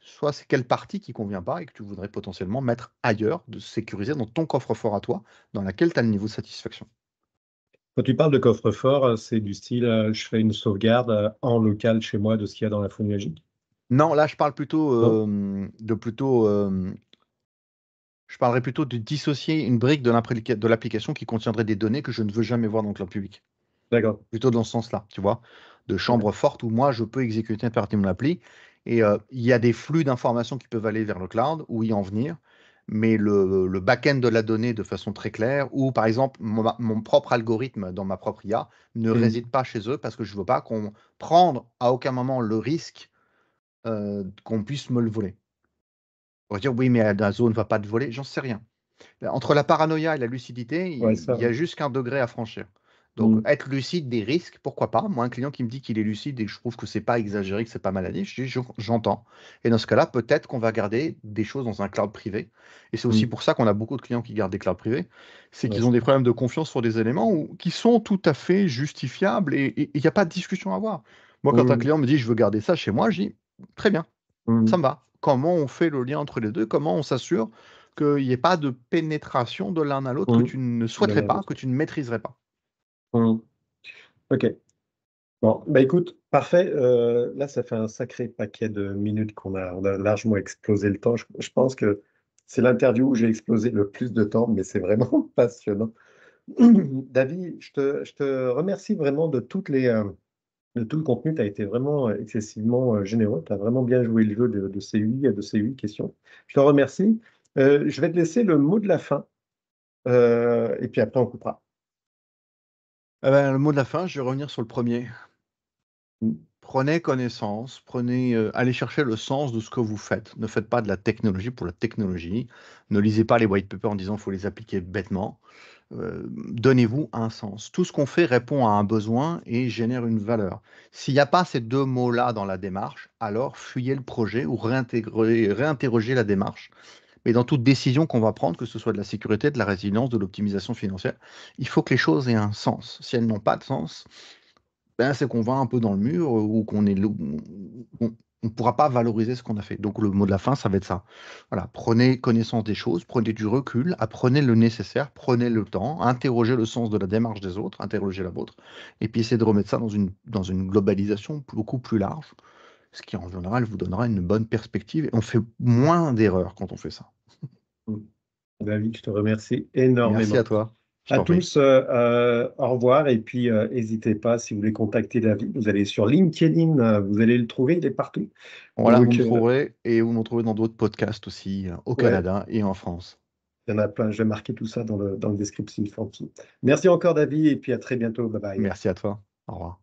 soit c'est quelle partie qui ne convient pas et que tu voudrais potentiellement mettre ailleurs, de sécuriser dans ton coffre-fort à toi, dans laquelle tu as le niveau de satisfaction. Quand tu parles de coffre-fort, c'est du style, je fais une sauvegarde en local chez moi de ce qu'il y a dans l'info nuagique? Non, là, je parle plutôt Non? je parlerais plutôt de dissocier une brique de l'application qui contiendrait des données que je ne veux jamais voir dans le cloud public. D'accord. Plutôt dans ce sens-là, tu vois, de Ouais. chambre forte où moi, je peux exécuter impérativement l'appli. Et il y a des flux d'informations qui peuvent aller vers le cloud ou y en venir, mais le back-end de la donnée de façon très claire, ou par exemple, mon propre algorithme dans ma propre IA ne Mm. réside pas chez eux parce que je ne veux pas qu'on prenne à aucun moment le risque qu'on puisse me le voler. On va dire, oui, mais Amazon ne va pas te voler, j'en sais rien. Entre la paranoïa et la lucidité, Ouais, il ça. y a juste qu'un degré à franchir. Donc, Mm. être lucide des risques, pourquoi pas? Moi, un client qui me dit qu'il est lucide et que je trouve que c'est pas exagéré, que c'est pas maladif, je dis, j'entends. Et dans ce cas-là, peut-être qu'on va garder des choses dans un cloud privé. Et c'est aussi Mm. pour ça qu'on a beaucoup de clients qui gardent des clouds privés. C'est Ouais, qu'ils ont des problèmes de confiance sur des éléments qui sont tout à fait justifiables et il n'y a pas de discussion à avoir. Moi, quand un Mm. client me dit, je veux garder ça chez moi, je dis, très bien, ça Mm. me va. Comment on fait le lien entre les deux? Comment on s'assure qu'il n'y ait pas de pénétration de l'un à l'autre que Mm. tu ne L'un souhaiterais à pas, que l'autre. tu ne maîtriserais pas? Mm. Ok. Bon, bah écoute, parfait. Là, ça fait un sacré paquet de minutes on a largement explosé le temps. Je pense que c'est l'interview où j'ai explosé le plus de temps, mais c'est vraiment passionnant. David, je te remercie vraiment de tout le contenu. Tu as été vraiment excessivement généreux. Tu as vraiment bien joué le jeu de ces huit questions. Je te remercie. Je vais te laisser le mot de la fin, et puis après, on coupera. Le mot de la fin, je vais revenir sur le premier. Prenez connaissance, allez chercher le sens de ce que vous faites. Ne faites pas de la technologie pour la technologie. Ne lisez pas les white papers en disant qu'il faut les appliquer bêtement. Donnez-vous un sens. Tout ce qu'on fait répond à un besoin et génère une valeur. S'il n'y a pas ces deux mots-là dans la démarche, alors fuyez le projet ou réinterrogez la démarche. Mais dans toute décision qu'on va prendre, que ce soit de la sécurité, de la résilience, de l'optimisation financière, il faut que les choses aient un sens. Si elles n'ont pas de sens, Ben, c'est qu'on va un peu dans le mur ou qu'on est, on ne pourra pas valoriser ce qu'on a fait. Donc le mot de la fin, ça va être ça. Voilà, prenez connaissance des choses, prenez du recul, apprenez le nécessaire, prenez le temps, interrogez le sens de la démarche des autres, interrogez la vôtre, et puis essayez de remettre ça dans une globalisation beaucoup plus large, ce qui en général vous donnera une bonne perspective. Et on fait moins d'erreurs quand on fait ça. Mm. David, je te remercie Merci à énormément. toi. Je À t'en prie. tous, au revoir et puis n'hésitez pas si vous voulez contacter David, vous allez sur LinkedIn, vous allez le trouver, il est partout. Voilà, vous Donc, me trouverez et vous me trouverez dans d'autres podcasts aussi au ouais, Canada et en France. il y en a plein, je vais marquer tout ça dans le description. Merci encore David et puis à très bientôt, bye bye. Merci à toi. Au revoir.